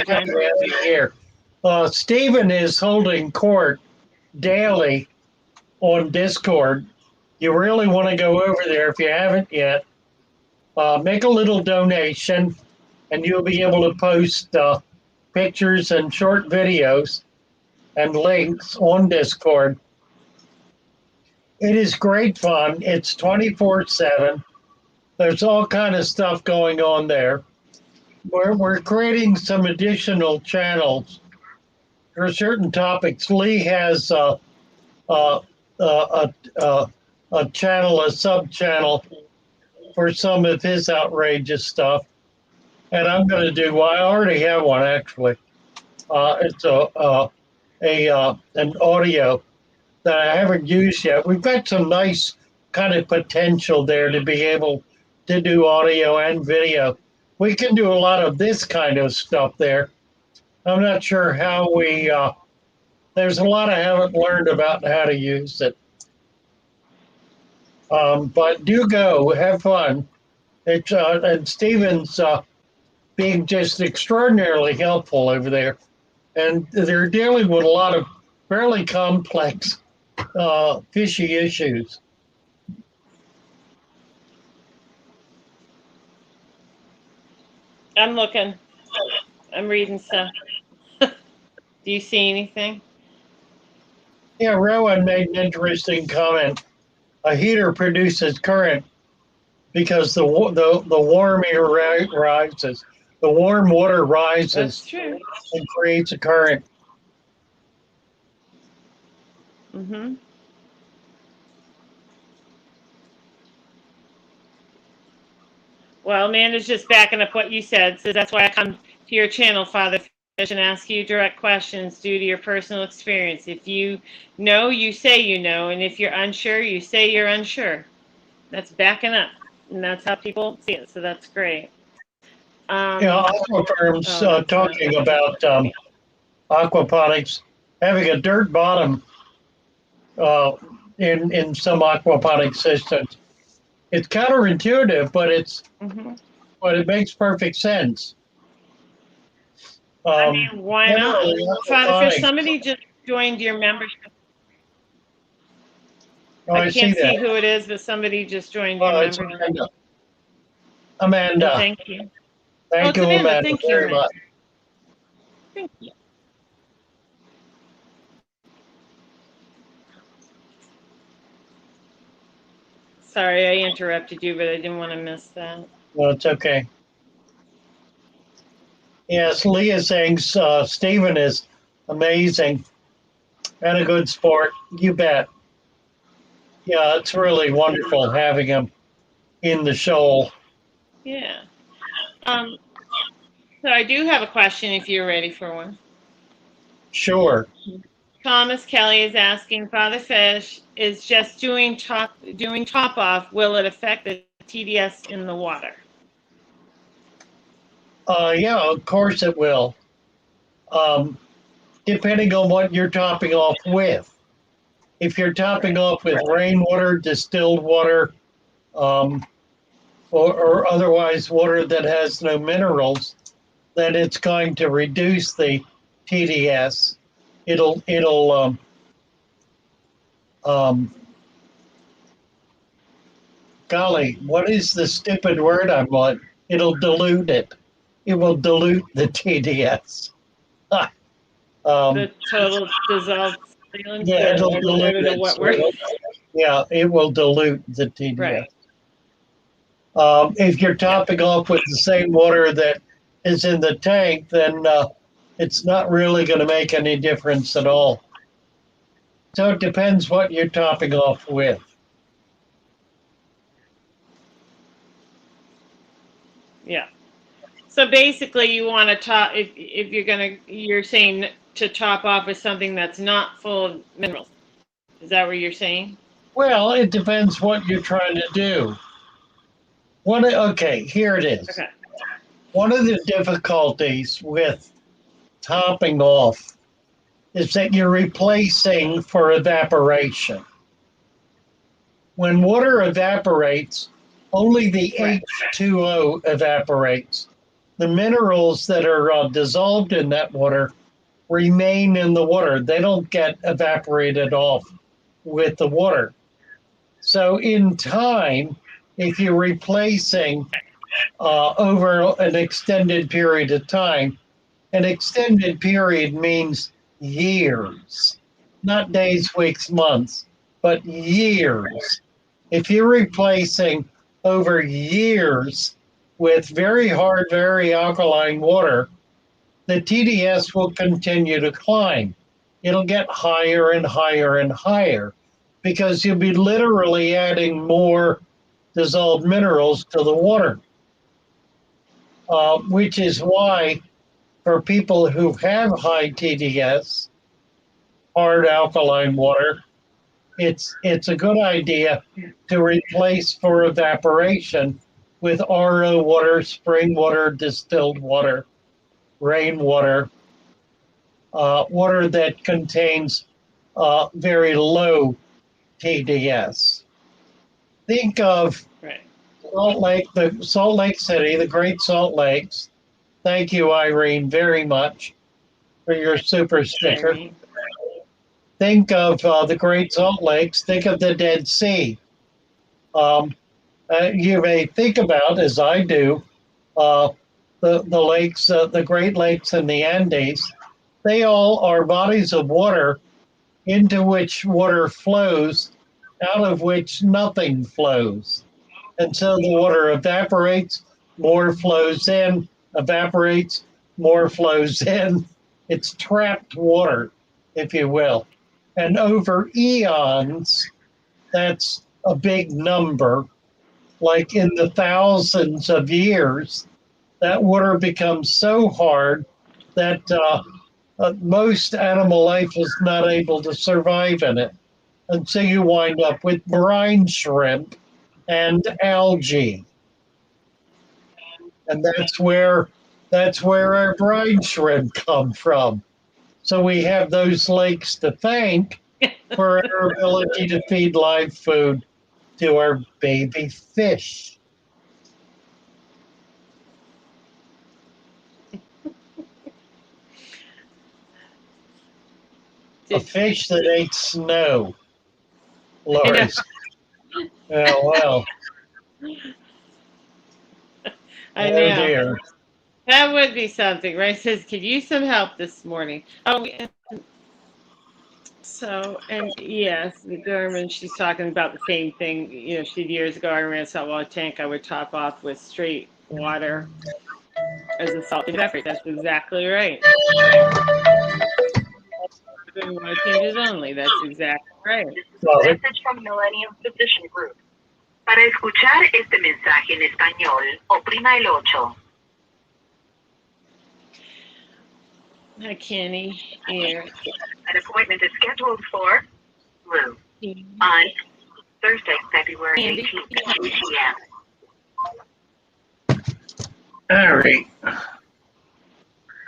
S2: Here. Steven is holding court daily on Discord. You really want to go over there if you haven't yet. Make a little donation, and you'll be able to post pictures and short videos and links on Discord. It is great fun. It's 24/7. There's all kind of stuff going on there. We're creating some additional channels for certain topics. Lee has uh, uh, a channel, a sub channel for some of his outrageous stuff, and I'm going to do. Well, I already have one actually. It's an audio that I haven't used yet. We've got some nice kind of potential there to be able to do audio and video. We can do a lot of this kind of stuff there. I'm not sure how we. There's a lot I haven't learned about how to use it. But do go, have fun. It's and Stephen's being just extraordinarily helpful over there, and they're dealing with a lot of fairly complex fishy issues.
S1: I'm looking. I'm reading stuff. Do you see anything?
S2: Yeah, Rowan made an interesting comment. A heater produces current because the warm air rises. The warm water rises.
S1: That's true.
S2: And creates a current.
S1: Mm-hmm. Well, Amanda's just backing up what you said, so that's why I come to your channel, Father Fish, and ask you direct questions due to your personal experience. If you know, you say you know, and if you're unsure, you say you're unsure. That's backing up, and that's how people see it, so that's great.
S2: Aquafarms talking about aquaponics having a dirt bottom in some aquaponic systems. It's counterintuitive, but but it makes perfect sense.
S1: I mean, why not? Father Fish, somebody just joined your membership.
S2: Oh,
S1: I can't see who it is, but somebody just joined your membership.
S2: Amanda.
S1: Oh, thank you.
S2: Thank you, Amanda.
S1: Thank you very much. Thank you. Sorry, I interrupted you, but I didn't want to miss that.
S2: No, it's okay. Yes, Lee is saying Stephen is amazing and a good sport. You bet. Yeah, it's really wonderful having him in the shoal.
S1: Yeah. So I do have a question if you're ready for one.
S2: Sure.
S1: Thomas Kelly is asking, Father Fish, is just doing top off, will it affect the TDS in the water?
S2: Yeah, of course it will. Depending on what you're topping off with. If you're topping off with rainwater, distilled water, or otherwise water that has no minerals, then it's going to reduce the TDS. It'll golly, what is the stupid word I'm on? It'll dilute it. It will dilute the TDS.
S1: The total dissolved sealant?
S2: Yeah, it'll dilute
S1: I don't know what word.
S2: Yeah, it will dilute the TDS.
S1: Right.
S2: If you're topping off with the same water that is in the tank, then it's not really going to make any difference at all. So it depends what you're topping off with.
S1: Yeah. So basically, you want to top if you're saying to top off with something that's not full of minerals. Is that what you're saying?
S2: Well, it depends what you're trying to do. Okay, here it is.
S1: Okay.
S2: One of the difficulties with topping off is that you're replacing for evaporation. When water evaporates, only the H2O evaporates. The minerals that are dissolved in that water remain in the water. They don't get evaporated off with the water. So in time, if you're replacing over an extended period of time, an extended period means years, not days, weeks, months, but years. If you're replacing over years with very hard, very alkaline water, the TDS will continue to climb. It'll get higher and higher and higher because you'll be literally adding more dissolved minerals to the water, which is why for people who have high TDS, hard alkaline water, it's a good idea to replace for evaporation with RO water, spring water, distilled water, rainwater, water that contains very low TDS. Think of Salt Lake, the Salt Lake City, the Great Salt Lakes. Thank you, Irene, very much for your super sticker.
S1: Irene.
S2: Think of the Great Salt Lakes. Think of the Dead Sea. You may think about, as I do, the lakes, the Great Lakes and the Andes. They all are bodies of water into which water flows, out of which nothing flows. And so the water evaporates, more flows in, evaporates, more flows in. It's trapped water, if you will. And over eons, that's a big number. Like in the thousands of years, that water becomes so hard that most animal life is not able to survive in it. And so you wind up with brine shrimp and algae. And that's where our brine shrimp come from. So we have those lakes to thank for our ability to feed live food to our baby fish. A fish that ate snow. Loris. Oh, well.
S1: I know. Oh, dear. That would be something, right? It says, could use some help this morning. Oh, so, and yes, the German, she's talking about the same thing. You know, she did years ago, I ran a saltwater tank. I would top off with straight water as a salt evaporate. That's exactly right. Water changes only. That's exactly right.
S3: This is a message from Millennium Physician Group. Para escuchar este mensaje en español, oprima el 8.
S1: Hi, Kenny. Here.
S3: An appointment is scheduled for Lou on Thursday, February 18th at 2 p.m.
S2: All right.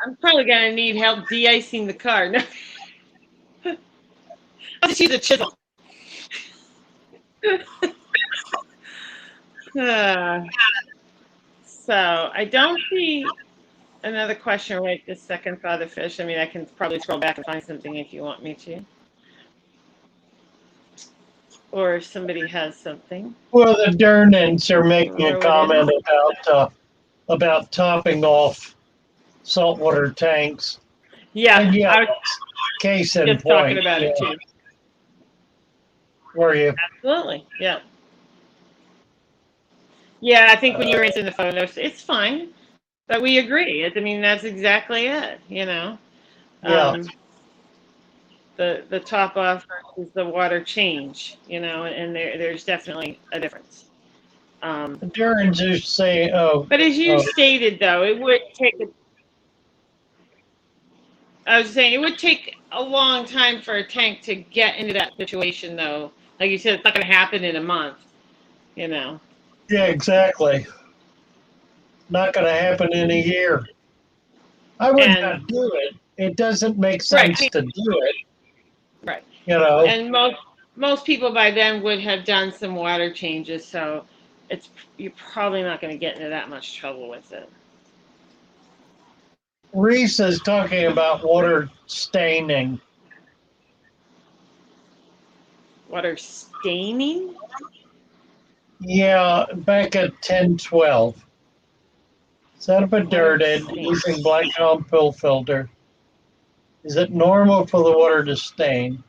S1: I'm probably going to need help de-icing the car. No. I'll just use a chisel. So I don't see another question right this second, Father Fish. I mean, I can probably scroll back and find something if you want me to. Or if somebody has something.
S2: Well, the Durnans are making a comment about topping off saltwater tanks.
S1: Yeah,
S2: and yeah,
S1: I was
S2: case in
S1: just
S2: point.
S1: talking about it too.
S2: Were you?
S1: Absolutely, yeah. Yeah, I think when you were answering the phone, it's fine. But we agree. I mean, that's exactly it, you know.
S2: Yeah.
S1: The top off versus the water change, you know, and there's definitely a difference.
S2: The Durans are saying,
S1: But as you stated, though, it would take I was saying it would take a long time for a tank to get into that situation, though. Like you said, it's not going to happen in a month, you know.
S2: Yeah, exactly. Not going to happen in a year. I would not do it. It doesn't make sense to do it.
S1: Right.
S2: You know.
S1: And most people by then would have done some water changes, so you're probably not going to get into that much trouble with it.
S2: Reese is talking about water staining.
S1: Water staining?
S2: Yeah, back at 1012. Set up a dirt using black gum pill filter. Is it normal for the water to stain?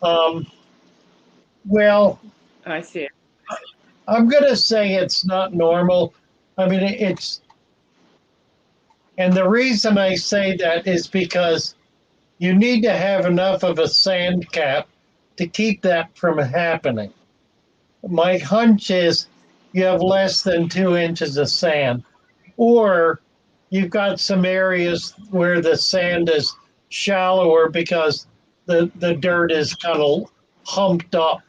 S2: Um, well,
S1: Oh, I see it.
S2: I'm going to say it's not normal. I mean, and the reason I say that is because you need to have enough of a sand cap to keep that from happening. My hunch is you have less than 2 inches of sand, or you've got some areas where the sand is shallower because the dirt is kind of humped up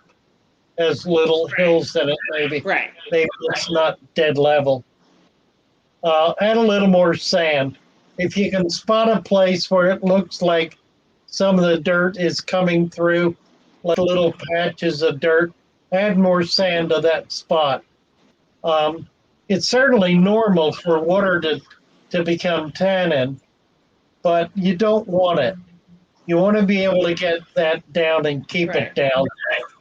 S2: as little hills in it, maybe.
S1: Right.
S2: Maybe it's not dead level. Add a little more sand. If you can spot a place where it looks like some of the dirt is coming through, like little patches of dirt, add more sand to that spot. It's certainly normal for water to become tannin, but you don't want it. You want to be able to get that down and keep it down.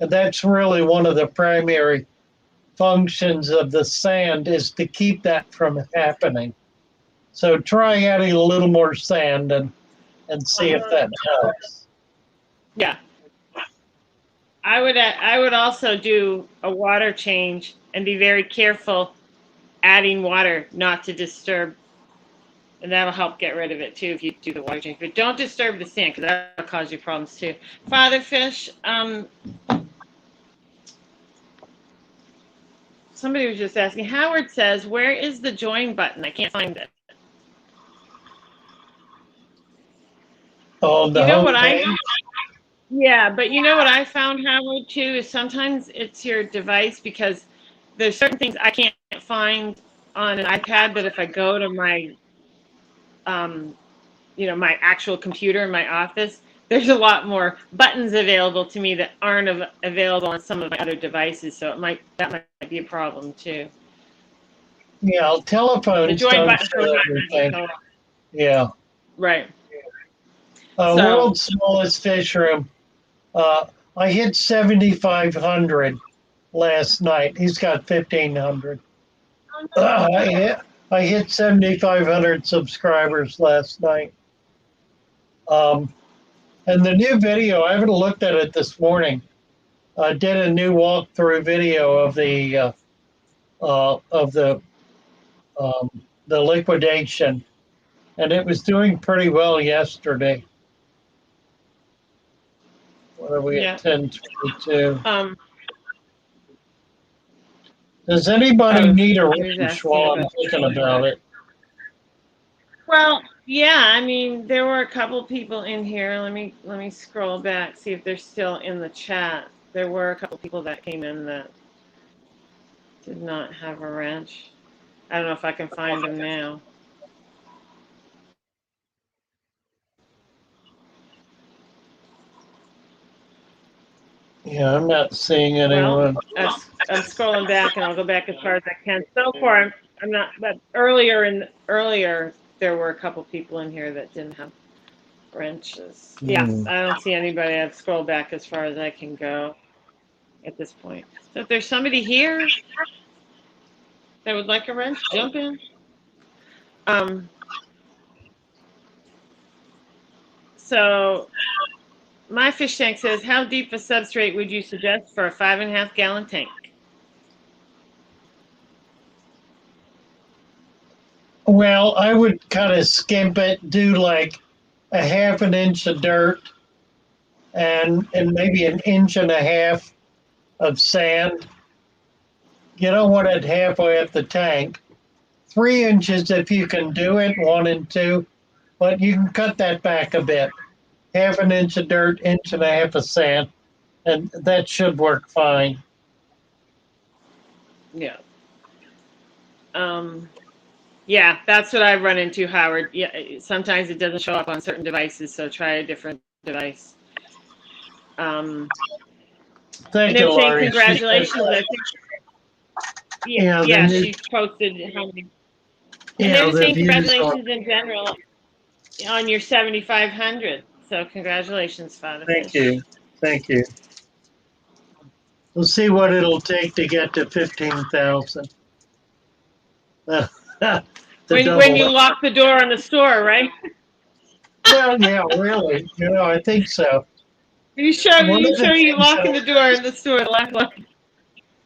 S2: And that's really one of the primary functions of the sand is to keep that from happening. So try adding a little more sand and see if that helps.
S1: Yeah. I would also do a water change and be very careful adding water not to disturb, and that'll help get rid of it too if you do the water change. But don't disturb the sand because that'll cause you problems too. Father Fish, somebody was just asking. Howard says, "Where is the join button? I can't find it."
S2: On the
S1: You know
S2: home
S1: what
S2: page?
S1: Yeah, but you know what I found, Howard, too, is sometimes it's your device because there's certain things I can't find on an iPad, but if I go to my, my actual computer in my office, there's a lot more buttons available to me that aren't available on some of my other devices. So that might be a problem too.
S2: Yeah,
S1: The
S2: telephones
S1: join
S2: don't
S1: button
S2: show everything. Yeah.
S1: Right.
S2: World's smallest fish room. I hit 7,500 last night. He's got 1,500. I hit 7,500 subscribers last night. And the new video, I haven't looked at it this morning. I did a new walkthrough video of the liquidation, and it was doing pretty well yesterday. What are we at 10:22? Does anybody need a wrench while I'm thinking about it?
S1: Well, yeah, I mean, there were a couple people in here. Let me scroll back, see if they're still in the chat. There were a couple people that came in that did not have a wrench. I don't know if I can find them now.
S2: Yeah, I'm not seeing anyone.
S1: Well, I'm scrolling back, and I'll go back as far as I can. So far, I'm not. But earlier, there were a couple people in here that didn't have wrenches. Yeah, I don't see anybody. I've scrolled back as far as I can go at this point. So if there's somebody here that would like a wrench, jump in. So my fish tank says, how deep a substrate would you suggest for a 5.5 gallon tank?
S2: Well, I would kind of skimp it, do like a half an inch of dirt and maybe an inch and a half of sand. You don't want it halfway up the tank. 3 inches if you can do it, 1 and 2, but you can cut that back a bit. Half an inch of dirt, inch and a half of sand, and that should work fine.
S1: Yeah. Yeah, that's what I run into, Howard. Yeah, sometimes it doesn't show up on certain devices, so try a different device.
S2: Thank you, Laurie.
S1: Congratulations. She posted how many. And they're just saying congratulations in general on your 7,500. So congratulations, Father.
S2: Thank you. We'll see what it'll take to get to 15,000.
S1: When you lock the door on the store, right?
S2: Well, yeah, really. I think so.
S1: You walk in the door in the store,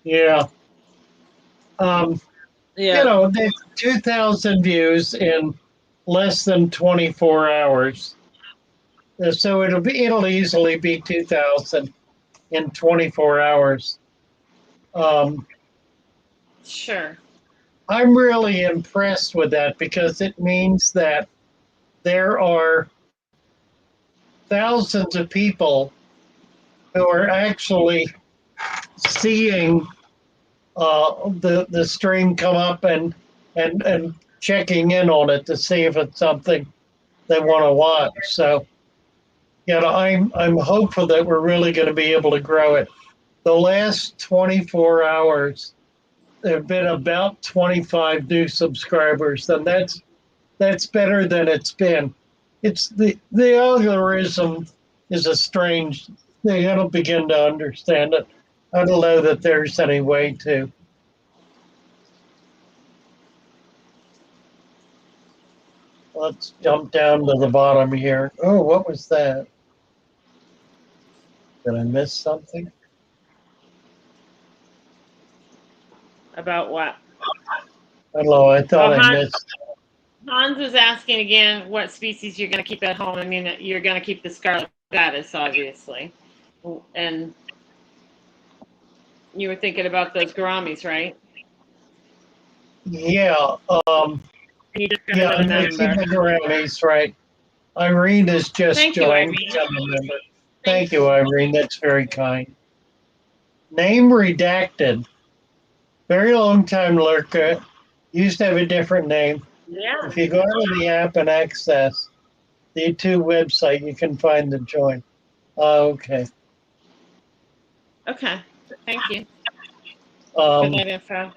S2: Yeah. You
S1: Yeah.
S2: know, there's 2,000 views in less than 24 hours. So it'll easily be 2,000 in 24 hours.
S1: Sure.
S2: I'm really impressed with that because it means that there are thousands of people who are actually seeing the stream come up and checking in on it to see if it's something they want to watch. So, you know, I'm hopeful that we're really going to be able to grow it. The last 24 hours, there have been about 25 new subscribers, and that's better than it's been. It's the algorithm is a strange thing. I don't begin to understand it. I don't know that there's any way to. Let's jump down to the bottom here. Oh, what was that? Did I miss something?
S1: About what?
S2: Hello, I thought I
S1: Hans,
S2: missed.
S1: Hans was asking again what species you're going to keep at home. I mean, you're going to keep the scarlet battis, obviously. And you were thinking about those gouramis, right?
S2: Yeah,
S1: You just got
S2: yeah,
S1: another
S2: I'm going to keep
S1: member.
S2: the Grammys, right? Irene has just
S1: Thank you,
S2: joined.
S1: Irene.
S2: Thank you, Irene. That's very kind. Name redacted. Very long time lurker. Used to have a different name.
S1: Yeah.
S2: If you go to the app and access the YouTube website, you can find the join. Okay.
S1: Okay. Thank you for that info.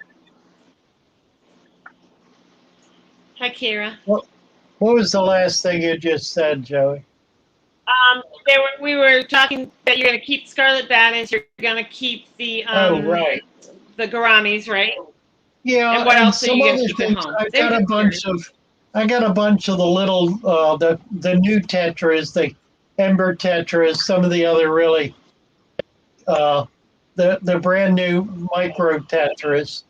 S1: Hi, Kira.
S2: What was the last thing you just said, Joey?
S1: We were talking that you're going to keep scarlet battis. You're going to keep the
S2: Right.
S1: the gouramis, right?
S2: Yeah,
S1: And what
S2: and
S1: else are
S2: some
S1: you going
S2: other
S1: to keep at
S2: things.
S1: home?
S2: I got a bunch of the little the new tetras, the ember tetras, some of the other really the brand new micro tetras.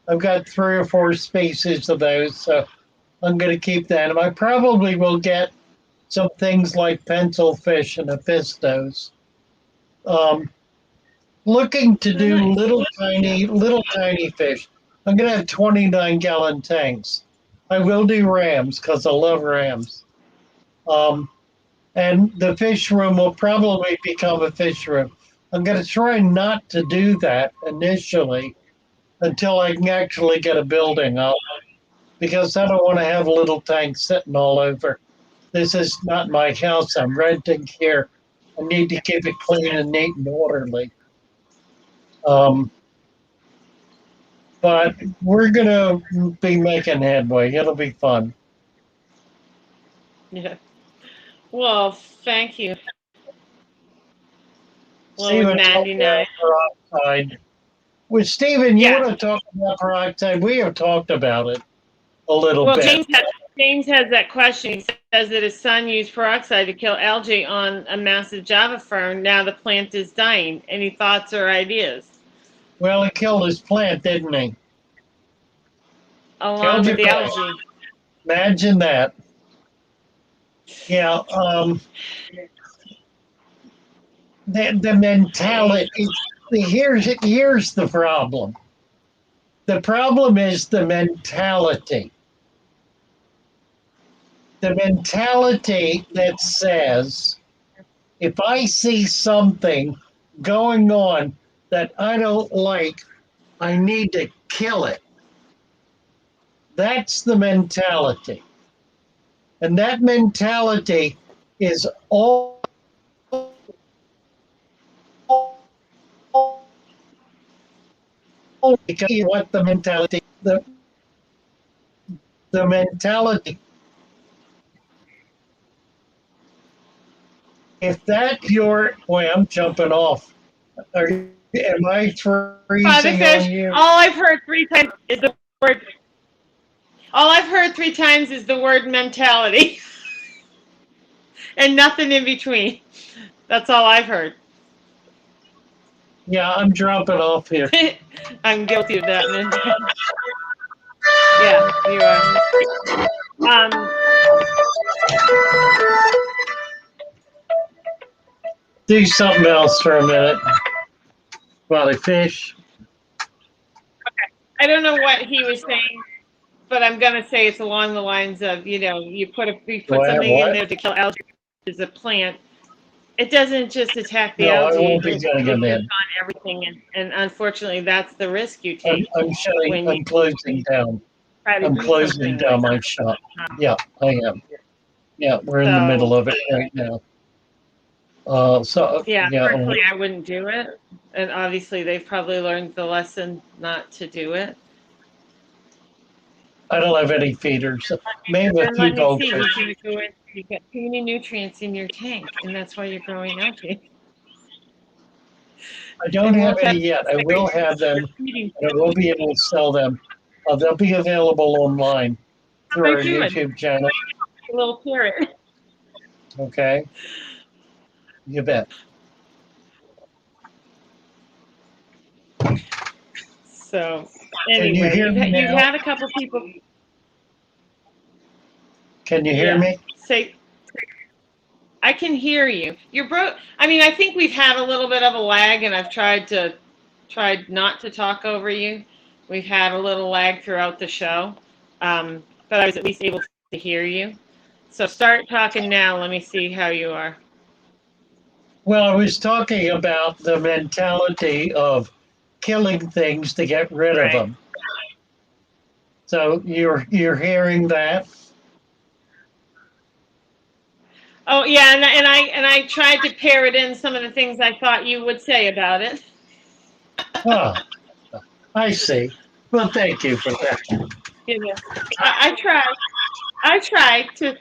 S2: I've got 3 or 4 species of those, so I'm going to keep that. And I probably will get some things like pencilfish and aphistos. Looking to do
S1: nice.
S2: little tiny fish. I'm going to have 29-gallon tanks. I will do rams because I love rams. And the fish room will probably become a fish room. I'm going to try not to do that initially until I can actually get a building up because I don't want to have little tanks sitting all over. This is not my house. I'm renting here. I need to keep it clean and neat and orderly. But we're going to be making headway. It'll be fun.
S1: Yeah. Well, thank you.
S2: Stephen, peroxide. With Stephen, you want to talk about peroxide? We have talked about it a little bit.
S1: James has that question. He says that his son used peroxide to kill algae on a massive Java fern. Now the plant is dying. Any thoughts or ideas?
S2: Well, he killed his plant, didn't he?
S1: Along with the algae.
S2: Imagine that. Yeah. The mentality. Here's the problem. The problem is the mentality. The mentality that says, if I see something going on that I don't like, I need to kill it. That's the mentality. And that mentality is all because what the mentality, the mentality. If that's your, boy, I'm jumping off. Am I freezing on you?
S1: All I've heard 3 times is the word. All I've heard 3 times is the word mentality, and nothing in between. That's all I've heard.
S2: Yeah, I'm dropping off here.
S1: I'm guilty of that, Ninja. Yeah, you are.
S2: Do something else for a minute while I fish.
S1: I don't know what he was saying, but I'm gonna say it's along the lines of, you put something in
S2: What?
S1: there to kill algae as a plant. It doesn't just attack the
S2: No, I
S1: algae;
S2: won't be
S1: it
S2: getting them
S1: takes
S2: in.
S1: on everything, and unfortunately, that's the risk you take
S2: I'm shutting.
S1: when
S2: I'm
S1: you
S2: closing down.
S1: try to
S2: I'm
S1: do
S2: closing
S1: something like
S2: down my
S1: that.
S2: shop. Yeah, I am. Yeah, we're in the
S1: So,
S2: middle of it right now.
S1: yeah,
S2: Yeah,
S1: personally, I wouldn't do it, and obviously, they've probably learned the lesson not to do it.
S2: I don't have any feeders. Maybe a
S1: Then
S2: few
S1: let me see.
S2: goldfish.
S1: You got too many nutrients in your tank, and that's why you're growing algae.
S2: I don't
S1: And
S2: have
S1: we'll
S2: any
S1: have
S2: yet. I will have them, and I will be able to sell them. They'll be available online through our YouTube channel.
S1: a little carrot.
S2: Okay, you bet.
S1: So
S2: Can you
S1: anyway,
S2: hear me
S1: you've
S2: now?
S1: had a couple people.
S2: Can you hear me?
S1: Say, I can hear you. You're broke. I mean, I think we've had a little bit of a lag, and I've tried not to talk over you. We've had a little lag throughout the show, but I was at least able to hear you. So start talking now. Let me see how you are.
S2: Well, I was talking about the mentality of killing things to get rid of
S1: Right.
S2: them. So you're hearing that?
S1: Oh yeah, and I tried to parrot in some of the things I thought you would say about it.
S2: Oh, I see. Well, thank you for that.
S1: I try to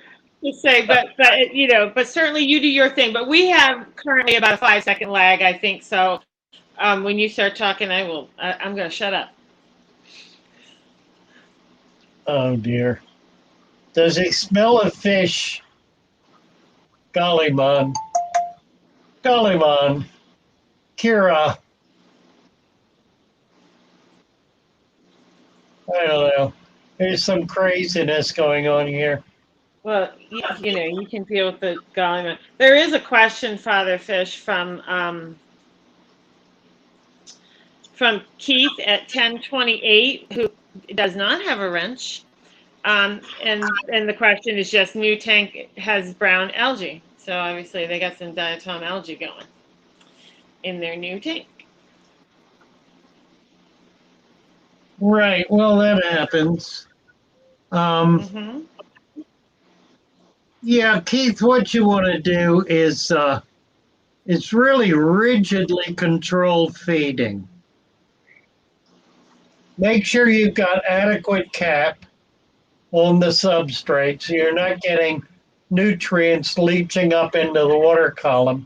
S1: say, but certainly you do your thing. But we have currently about a 5-second lag, I think. So when you start talking, I'm going to shut up.
S2: Oh dear. Does he smell a fish? Golly man. Golly man. Kira. I don't know. There's some craziness going on here.
S1: Well, you can deal with the going. There is a question, Father Fish, from Keith at 1028, who does not have a wrench. And the question is just, new tank has brown algae. So obviously they got some diatom algae going in their new tank.
S2: Right. Well, that happens.
S1: Mm-hmm.
S2: Yeah, Keith, what you want to do is it's really rigidly controlled feeding. Make sure you've got adequate cap on the substrate so you're not getting nutrients leaching up into the water column.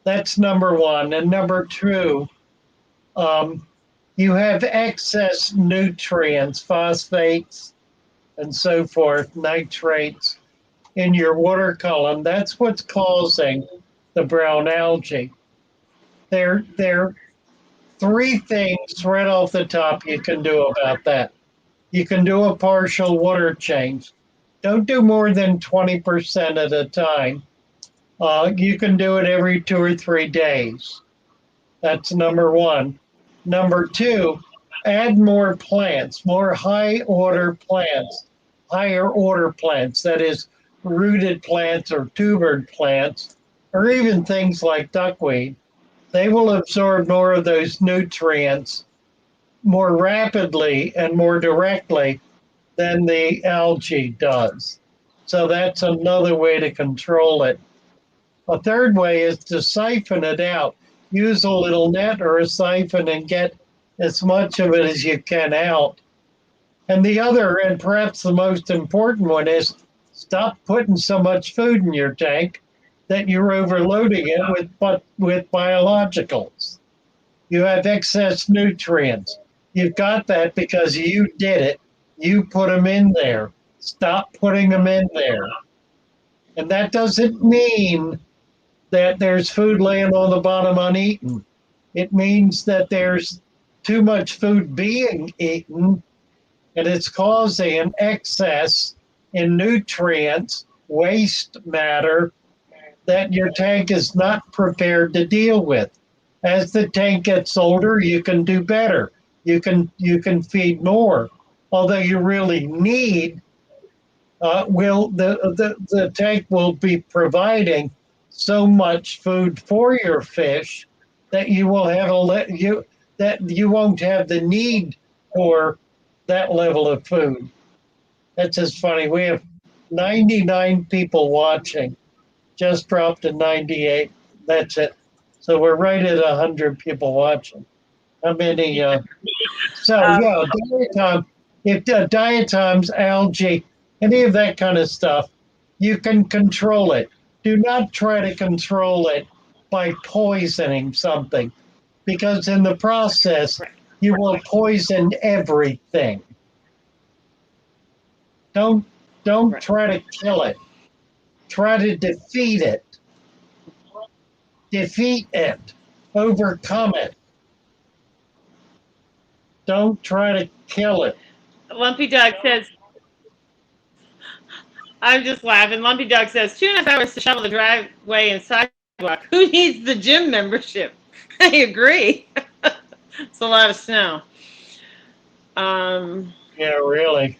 S2: That's number one. And number two, you have excess nutrients, phosphates, and so forth, nitrates in your water column. That's what's causing the brown algae. There are three things right off the top you can do about that. You can do a partial water change. Don't do more than 20% at a time. You can do it every 2 or 3 days. That's number one. Number two, add more plants, more higher order plants, that is, rooted plants or tubered plants, or even things like duckweed. They will absorb more of those nutrients more rapidly and more directly than the algae does. So that's another way to control it. A third way is to siphon it out. Use a little net or a siphon and get as much of it as you can out. And the other, and perhaps the most important one, is stop putting so much food in your tank that you're overloading it with biologicals. You have excess nutrients. You've got that because you did it. You put them in there. Stop putting them in there. And that doesn't mean that there's food laying on the bottom uneaten. It means that there's too much food being eaten, and it's causing an excess in nutrients, waste matter that your tank is not prepared to deal with. As the tank gets older, you can do better. You can feed more. Although you really need will the tank will be providing so much food for your fish that you will have that you won't have the need for that level of food. That's just funny. We have 99 people watching, just dropped to 98. That's it. So we're right at 100 people watching. How many? So yeah, diatoms. If diatoms, algae, any of that kind of stuff, you can control it. Do not try to control it by poisoning something, because in the process you will poison everything. Don't try to kill it. Try to defeat it. Defeat it. Overcome it. Don't try to kill it.
S1: Lumpy Dog says, I'm just laughing. Lumpy Dog says, 2.5 hours to shovel the driveway and sidewalk. Who needs the gym membership? I agree. It's a lot of snow.
S2: Yeah, really.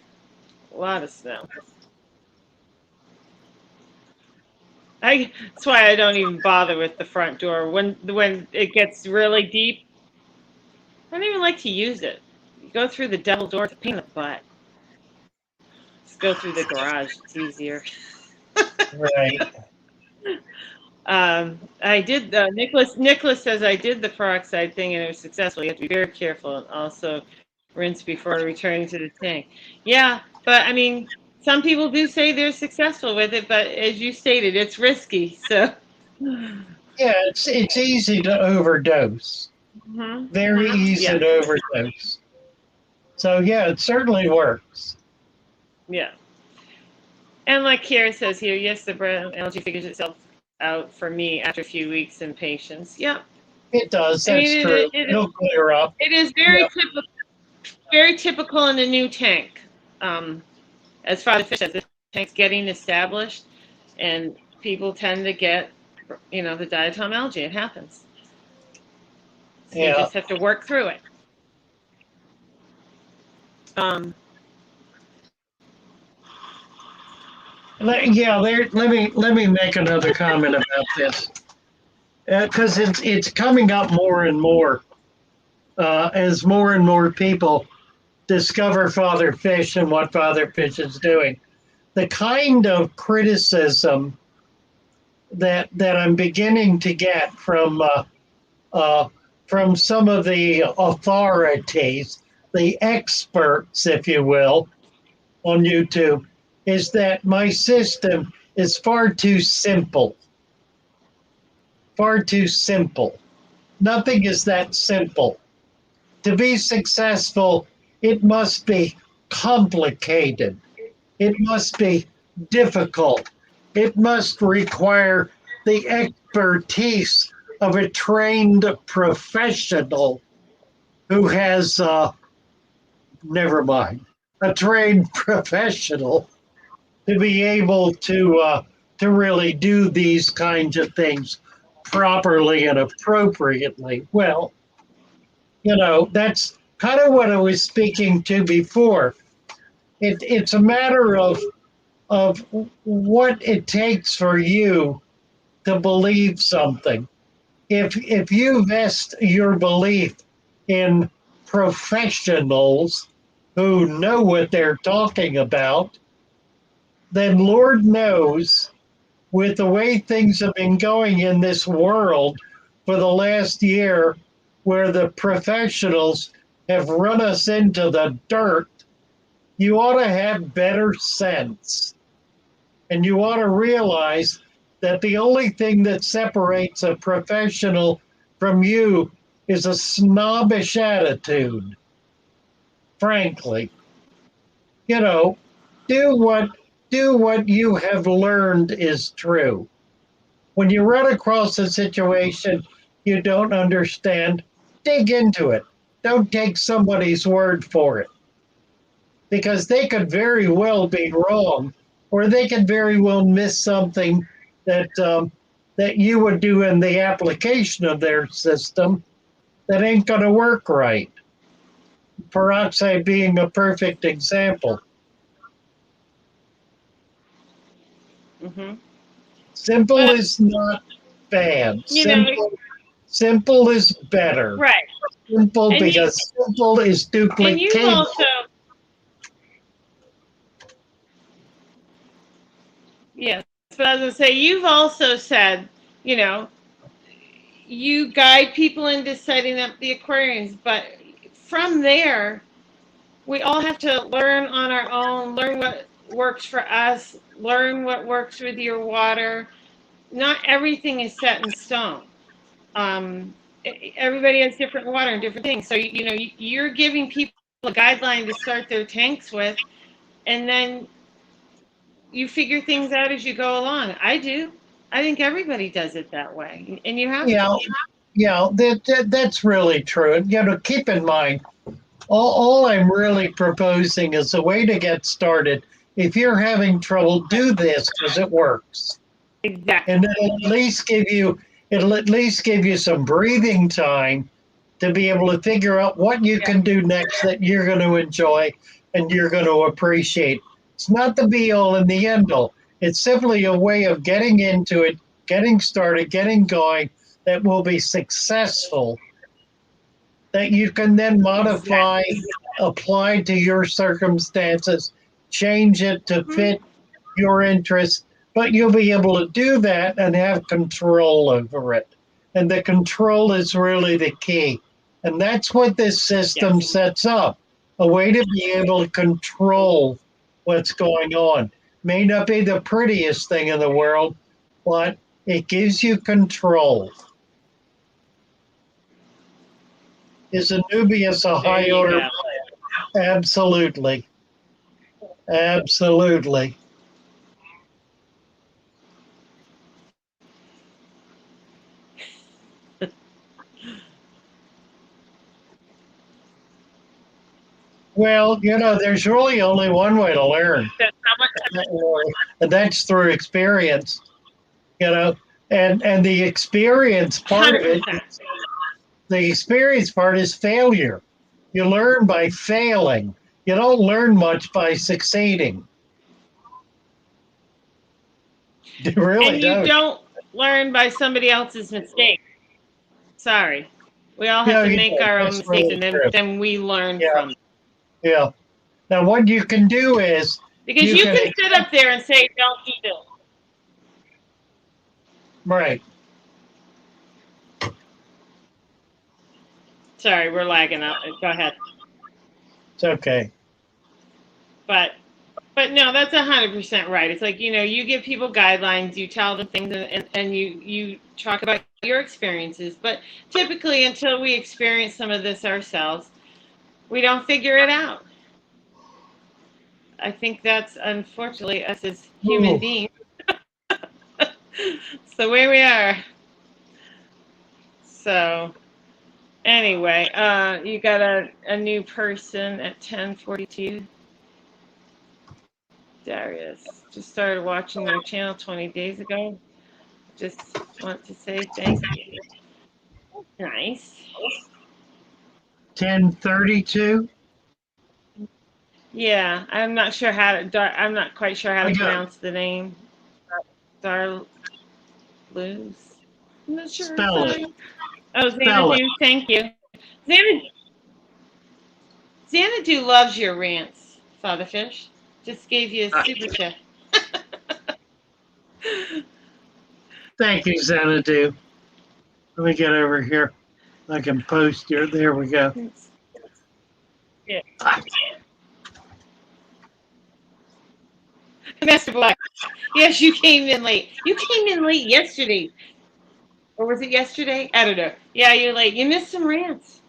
S1: A lot of snow. That's why I don't even bother with the front door. When it gets really deep, I don't even like to use it. You go through the double door, it's a pain in the butt. Just go through the garage. It's easier.
S2: Right.
S1: I did. Nicholas says I did the peroxide thing and it was successful. You have to be very careful and also rinse before returning to the tank. Yeah, but I mean, some people do say they're successful with it, but as you stated, it's risky. So
S2: yeah, it's easy to overdose.
S1: Mm-hmm.
S2: Very easy
S1: Yeah.
S2: to overdose. So yeah, it certainly works.
S1: Yeah. And like Kiera says here, yes, the brown algae figures itself out for me after a few weeks in patience. Yeah.
S2: It does. That's true. It'll clear up.
S1: It is very typical in a new tank. As far as fish, as the tank's getting established, and people tend to get, the diatom algae. It happens. So you just have to work through it.
S2: Let me make another comment about this, because it's coming up more and more as more and more people discover Father Fish and what Father Fish is doing. The kind of criticism that I'm beginning to get from some of the authorities, the experts, if you will, on YouTube, is that my system is far too simple. Far too simple. Nothing is that simple. To be successful, it must be complicated. It must be difficult. It must require the expertise of a trained professional who has, never mind, a trained professional to be able to really do these kinds of things properly and appropriately. Well, that's kind of what I was speaking to before. It's a matter of what it takes for you to believe something. If you vest your belief in professionals who know what they're talking about, then Lord knows, with the way things have been going in this world for the last year, where the professionals have run us into the dirt, you ought to have better sense. And you ought to realize that the only thing that separates a professional from you is a snobbish attitude. Frankly, do what you have learned is true. When you run across a situation you don't understand, dig into it. Don't take somebody's word for it, because they could very well be wrong, or they could very well miss something that that you would do in the application of their system that ain't going to work right. Peroxide being a perfect example.
S1: Mm-hmm.
S2: Simple
S1: But,
S2: is not bad.
S1: you know,
S2: Simple is better.
S1: right.
S2: Simple
S1: And
S2: because simple is
S1: and you've
S2: duplicatable.
S1: also, yes, but I was gonna say you've also said, you know, you guide people into setting up the aquariums, but from there, we all have to learn on our own, learn what works for us, learn what works with your water. Not everything is set in stone. Everybody has different water and different things. So, you know, you're giving people a guideline to start their tanks with, and then you figure things out as you go along. I do. I think everybody does it that way, and you have
S2: Yeah,
S1: to.
S2: yeah, that's really true. And, keep in mind, all I'm really proposing is a way to get started. If you're having trouble, do this because it works.
S1: Exactly.
S2: And it'll at least give you some breathing time to be able to figure out what you can do next that you're going to enjoy and you're going to appreciate. It's not the be all and the end all. It's simply a way of getting into it, getting started, getting going that will be successful, that you can then modify, apply to your circumstances, change it to fit your interests, but you'll be able to do that and have control over it. And the control is really the key. And that's what this system sets up, a way to be able to control what's going on. May not be the prettiest thing in the world, but it gives you control. Is Anubius a high order? Absolutely. Absolutely. Well, there's really only one way to learn, and that's through experience. And the experience part of it,
S1: 100%.
S2: the experience part is failure. You learn by failing. You don't learn much by succeeding. You really
S1: And you
S2: don't.
S1: don't learn by somebody else's mistake. Sorry. We all have
S2: Yeah,
S1: to make our own
S2: that's
S1: mistakes,
S2: really
S1: and
S2: true.
S1: then we learn
S2: Yeah,
S1: from them.
S2: yeah. Now, what you can do is
S1: Because you can sit up there and say, don't do this.
S2: right.
S1: Sorry, we're lagging out. Go ahead.
S2: It's okay.
S1: But no, that's 100% right. It's like, you give people guidelines, you tell them things, and you talk about your experiences. But typically, until we experience some of this ourselves, we don't figure it out. I think that's unfortunately us as human beings. It's the way we are. So anyway, you got a new person at 10:42. Darius just started watching your channel 20 days ago. Just want to say thank you. Nice.
S2: 10:32.
S1: Yeah, I'm not I'm not quite sure how to pronounce the name. Darluz. I'm not sure.
S2: Spell it.
S1: Oh, Xanadu. Thank you. Xanadu loves your rants, Father Fish. Just gave you a super chat.
S2: Thank you, Xanadu. Let me get over here. I can post here. There we go.
S1: Yeah. Master Black. Yes, you came in late. You came in late yesterday. Or was it yesterday? I don't know. Yeah, you're late. You missed some rants,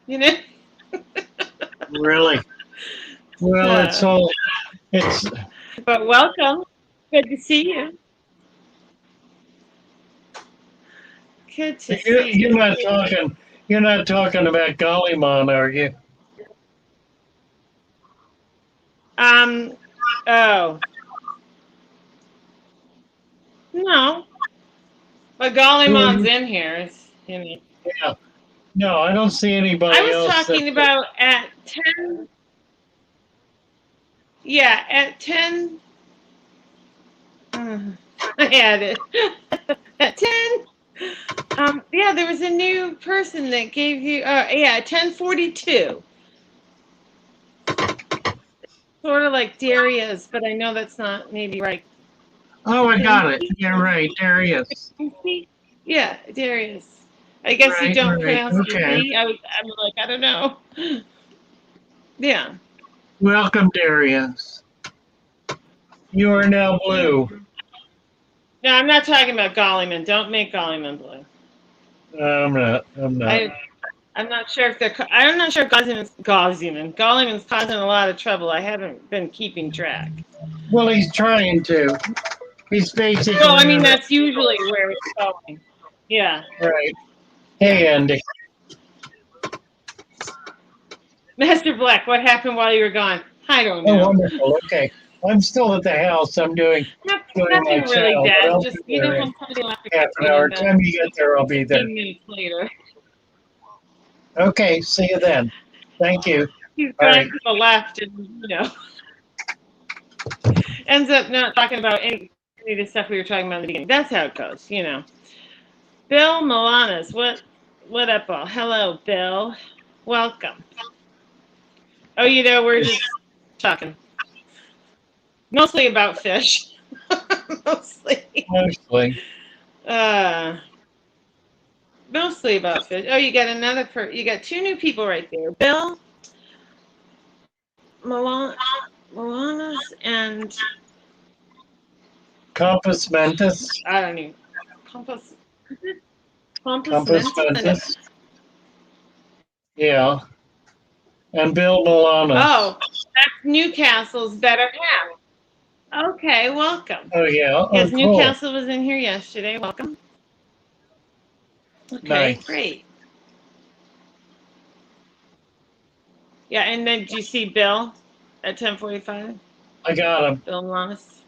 S2: Really? Well, it's
S1: But welcome. Good to see you. Good to see you.
S2: You're not talking about Gollymon, are you?
S1: Oh. No. But Gollymon's in here. It's, you know.
S2: Yeah. No, I don't see anybody
S1: I was
S2: else.
S1: talking about at 10. Yeah, at 10. I had it. At 10. Yeah, there was a new person that gave you, 1042. Sort of like Darius, but I know that's not maybe right.
S2: Oh, I got it. Yeah, right. There he is.
S1: Yeah, Darius. I guess you don't pronounce the Z. I'm like, I don't know. Yeah.
S2: Welcome, Darius. You are now blue.
S1: No, I'm not talking about Gollymon. Don't make Gollymon blue.
S2: I'm not.
S1: I'm not sure if I'm not sure if Gollymon's causing a lot of trouble. I haven't been keeping track.
S2: Well, he's trying to. He's basically.
S1: No, I mean that's usually where it's going. Yeah.
S2: Right. Hey, Andy.
S1: Master Black, what happened while you were gone? I don't know.
S2: Oh, wonderful. Okay. I'm still at the house. I'm doing
S1: Nothing
S2: my
S1: really
S2: channel,
S1: dead.
S2: but I'll
S1: Just
S2: be there
S1: when
S2: in
S1: somebody left
S2: half an hour. Time you get there, I'll be there.
S1: 15 minutes later.
S2: Okay. See you then. Thank you.
S1: He's going to the left, and ends up not talking about any of the stuff we were talking about in the beginning. That's how it goes, Bill Milanes, what up, all? Hello, Bill. Welcome. Oh, we're just talking. Mostly about fish. Mostly. Mostly about fish. Oh, you got you got two new people right there. Bill Milanes and
S2: Compass Mentis.
S1: I don't know. Compass
S2: Mentis. Yeah. And Bill Milanes.
S1: Oh, that's Newcastle's better half. Okay, welcome.
S2: Oh, yeah.
S1: Yes,
S2: cool.
S1: Newcastle was in here yesterday. Welcome. Okay,
S2: nice.
S1: Great. Yeah, and then did you see Bill at 10:45?
S2: I got him.
S1: Bill Milanes.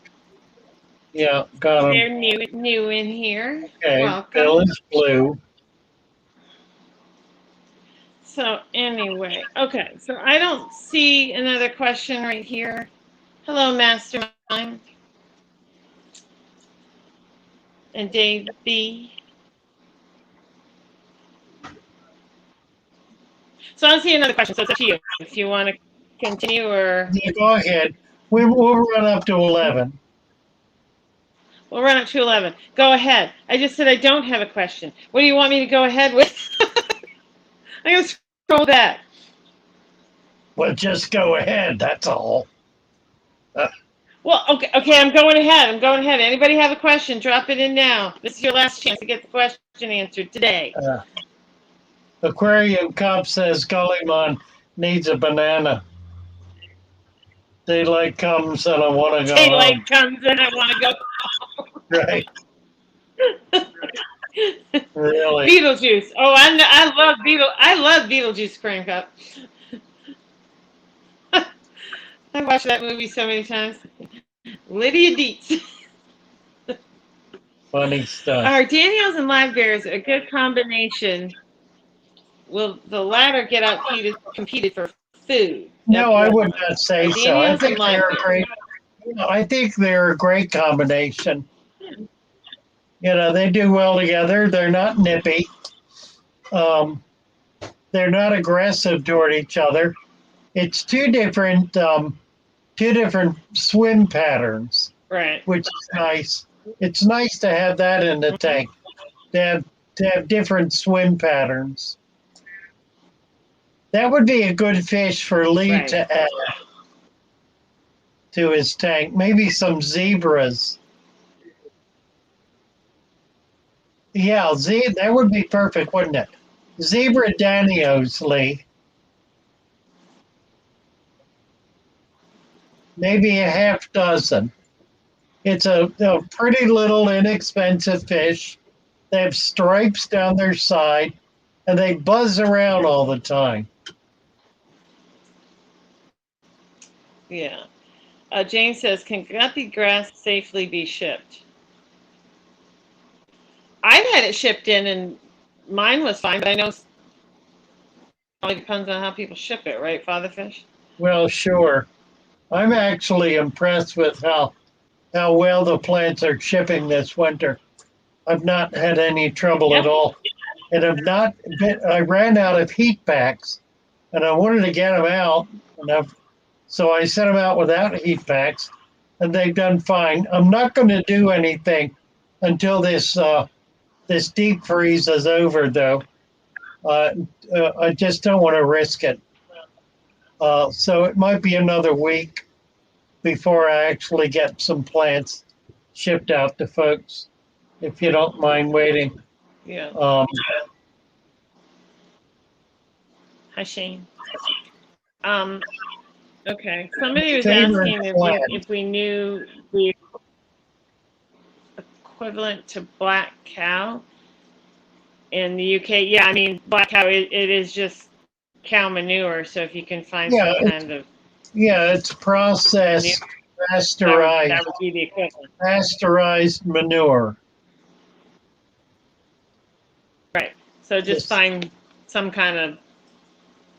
S2: Yeah, got him.
S1: They're new in here.
S2: Okay,
S1: welcome.
S2: Bill is blue.
S1: So anyway, okay. So I don't see another question right here. Hello, Mastermind. And Dave B. So I don't see another question. So it's up to you if you want to continue or.
S2: Yeah, go ahead. We'll run up to 11.
S1: We'll run up to 11. Go ahead. I just said I don't have a question. What do you want me to go ahead with? I'm going to scroll that.
S2: Well, just go ahead. That's all.
S1: Well, okay. I'm going ahead. Anybody have a question? Drop it in now. This is your last chance to get the question answered today.
S2: Aquarium Cop says Gollymon needs a banana. Daylight comes and I want to go
S1: Daylight comes and I want to go
S2: Right. Really?
S1: Beetlejuice. Oh, I love Beetlejuice Cream Cup. I watched that movie so many times. Lydia Dietz.
S2: Funny stuff.
S1: Are Daniels and live bears a good combination? Will the latter get out competed for food?
S2: No, I would not say so. I think they're a great. I think they're a great combination. They do well together. They're not nippy. They're not aggressive toward each other. It's two different swim patterns,
S1: right?
S2: Which is nice. It's nice to have that in the tank. To have different swim patterns. That would be a good fish for Lee to add to his tank. Maybe some zebras. Yeah, that would be perfect, wouldn't it? Zebra Danios, Lee. Maybe a half dozen. It's a pretty little inexpensive fish. They have stripes down their side, and they buzz around all the time.
S1: Yeah. Jane says, can guppy grass safely be shipped? I've had it shipped in, and mine was fine, but I know it probably depends on how people ship it, right, Fatherfish?
S2: Well, sure. I'm actually impressed with how well the plants are shipping this winter. I've not had any trouble
S1: Yep.
S2: at all. And I ran out of heat packs and I wanted to get them out. So I sent them out without heat packs and they've done fine. I'm not going to do anything until this deep freeze is over, though. I just don't want to risk it. So it might be another week before I actually get some plants shipped out to folks, if you don't mind waiting.
S1: Yeah.
S2: Hi,
S1: Shane. Okay. Somebody was asking if we knew the equivalent to black cow in the UK. Yeah, I mean, black cow, it is just cow manure. So if you can find some kind of.
S2: Yeah, it's processed, pasteurized.
S1: That would be the equivalent.
S2: Pasteurized manure.
S1: Right. So just find some kind of.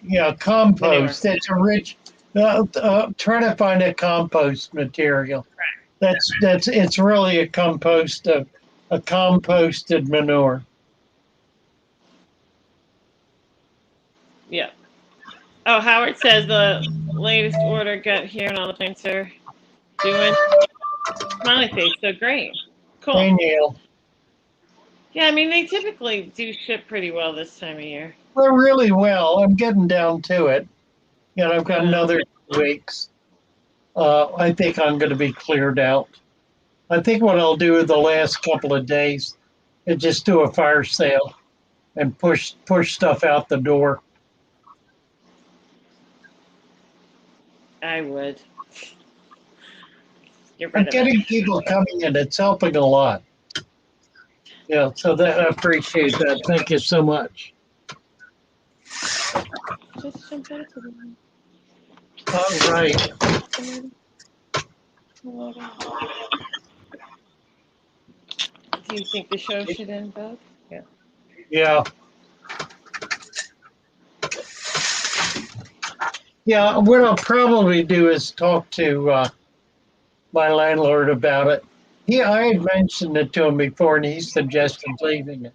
S2: Yeah, compost.
S1: Manure.
S2: It's a rich. Try to find a compost material. Right. It's really a composted manure.
S1: Yeah. Oh, Howard says the latest order got here and all the plants are doing smiley face. So great. Cool.
S2: Hey, Neil.
S1: Yeah, I mean, they typically do ship pretty well this time of year.
S2: Well, really well. I'm getting down to it. I've got another 2 weeks. I think I'm going to be cleared out. I think what I'll do the last couple of days is just do a fire sale and push stuff out the door.
S1: I would.
S2: I'm getting people coming in. It's helping a lot. Yeah, so that I appreciate that. Thank you so much.
S1: Just jump into them.
S2: All right.
S1: Do you think the show should end, Doug? Yeah.
S2: Yeah. Yeah, what I'll probably do is talk to my landlord about it. I had mentioned it to him before, and he suggested leaving it,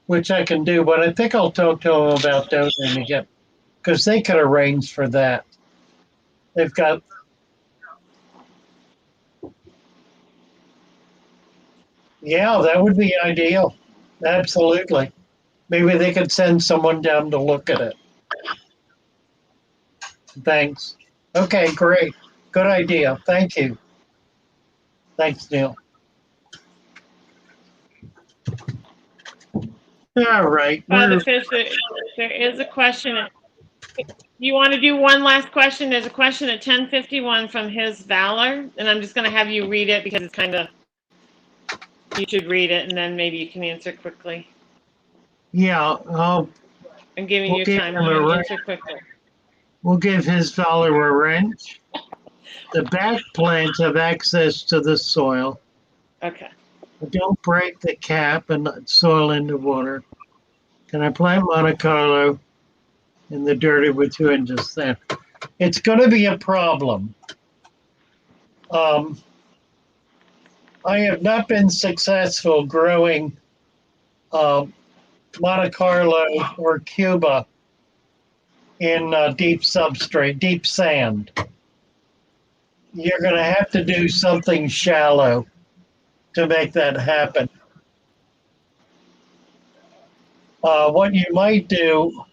S2: which I can do. But I think I'll talk to him about donating again, because they could arrange for that. They've got. Yeah, that would be ideal. Absolutely. Maybe they could send someone down to look at it. Thanks. Okay, great. Good idea. Thank you. Thanks, Neil. All right.
S1: The fish, there is a question. You want to do one last question? There's a question at 10:51 from his Valor, and I'm just going to have you read it because it's kind of, you should read it, and then maybe you can answer quickly.
S2: Yeah.
S1: I'm giving you time to answer quickly.
S2: We'll give his Valor a wrench. The back plants have access to the soil.
S1: Okay.
S2: Don't break the cap and soil into water. Can I plant Monte Carlo in the dirty with 2 inches there? It's going to be a problem. I have not been successful growing Monte Carlo or Cuba in deep substrate, deep sand. You're going to have to do something shallow to make that happen. What you might do,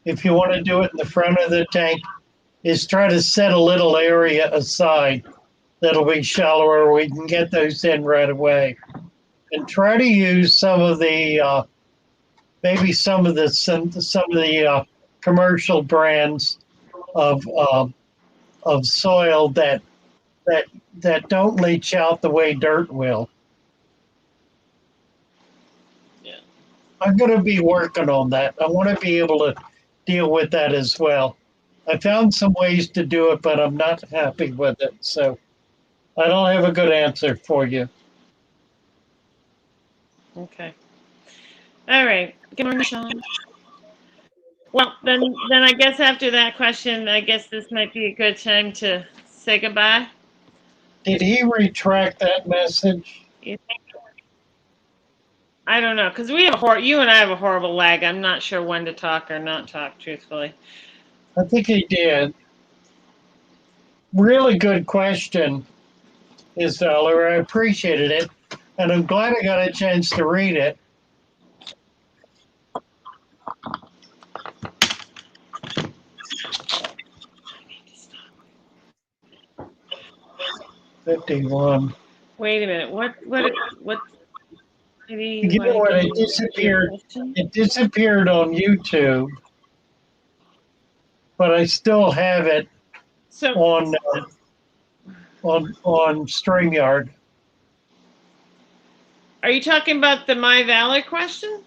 S2: if you want to do it in the front of the tank, is try to set a little area aside that'll be shallower. We can get those in right away, and try to use some of the maybe some of the commercial brands of soil that don't leach out the way dirt will. I'm going to be working on that. I want to be able to deal with that as well. I found some ways to do it, but I'm not happy with it. So I don't have a good answer for you.
S1: Okay. All right. Good morning, Sean. Well, then I guess after that question, I guess this might be a good time to say goodbye.
S2: Did he retract that message?
S1: You think? I don't know, because you and I have a horrible lag. I'm not sure when to talk or not talk, truthfully.
S2: I think he did. Really good question, Isabella. I appreciated it. And I'm glad I got a chance to read it. $51.
S1: Wait a minute. What? Maybe
S2: You know what? It
S1: lagging
S2: disappeared.
S1: question?
S2: It disappeared on YouTube, but I still have it
S1: So,
S2: on StreamYard.
S1: are you talking about the My Valor question?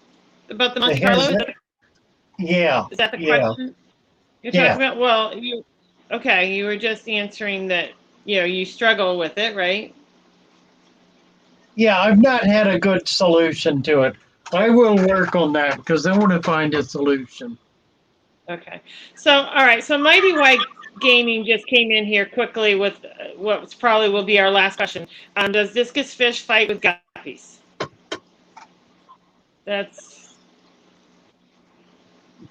S1: About the Monte Carlo?
S2: Yeah.
S1: Is that the
S2: Yeah.
S1: question you're talking about? Well, you were just answering that, you struggle with it, right?
S2: Yeah, I've not had a good solution to it. I will work on that because I want to find a solution.
S1: Okay. So, all right. So Mighty White Gaming just came in here quickly with what probably will be our last question. Does discus fish fight with guppies? That's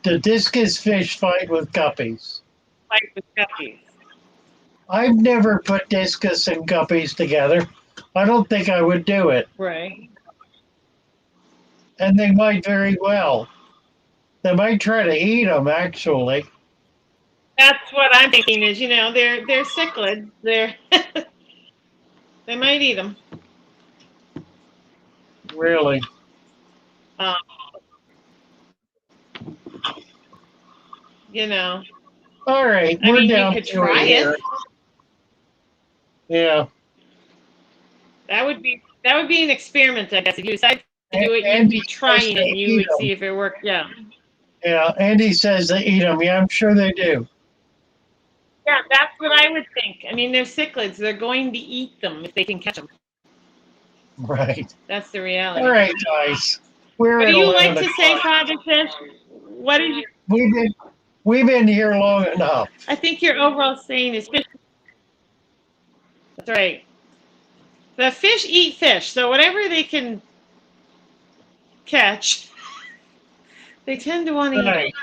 S2: The discus fish fight with guppies.
S1: fight with guppies.
S2: I've never put discus and guppies together. I don't think I would do it.
S1: Right.
S2: And they might very well. They might try to eat them, actually.
S1: That's what I'm thinking is, they're cichlids. They might eat them.
S2: Really.
S1: Um,
S2: All right,
S1: I
S2: we're
S1: mean,
S2: down
S1: you could
S2: to
S1: try
S2: here.
S1: it.
S2: Yeah.
S1: That would be an experiment, I guess. If you decide to do it, you'd
S2: Andy
S1: be trying
S2: says
S1: it,
S2: they
S1: and you
S2: eat
S1: would
S2: them.
S1: see if it worked. Yeah.
S2: Yeah, Andy says they eat them. Yeah, I'm sure they do.
S1: Yeah, that's what I would think. I mean, they're cichlids. They're going to eat them if they can catch them.
S2: Right.
S1: That's the reality.
S2: All right, guys. We're
S1: What
S2: at
S1: do you
S2: 11
S1: like to say, Father Fish? What is your...
S2: We've been here long enough.
S1: I think your overall saying is fish. That's right. The fish eat fish, so whatever they can catch, they tend to want to
S2: All
S1: eat.
S2: right.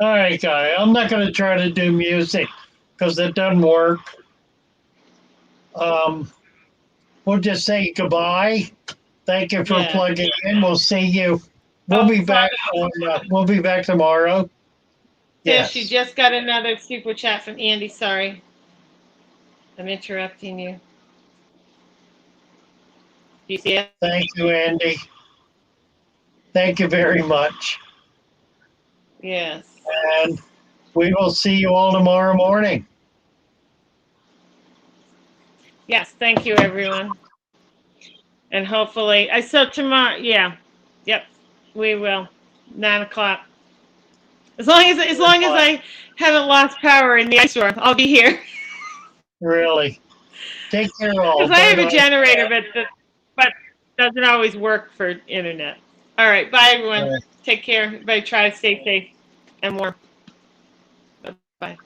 S2: All right, guy. I'm not going to try to do music because that doesn't work. We'll just say goodbye. Thank you for plugging in. We'll see you. We'll be back. We'll be back tomorrow.
S1: Fish,
S2: Yes.
S1: you just got another super chat from Andy. Sorry, I'm interrupting you. Do you see it?
S2: Thank you, Andy. Thank you very much.
S1: Yes.
S2: And we will see you all tomorrow morning.
S1: Yes. Thank you, everyone. And hopefully, so tomorrow, yeah, yep, we will. 9 o'clock. As long as I haven't lost power in the ice storm, I'll be here.
S2: Really. Take care, all.
S1: Because I have a generator, but doesn't always work for internet. All right, bye everyone.
S2: All right.
S1: Take care. Everybody, try to stay safe and warm. Bye.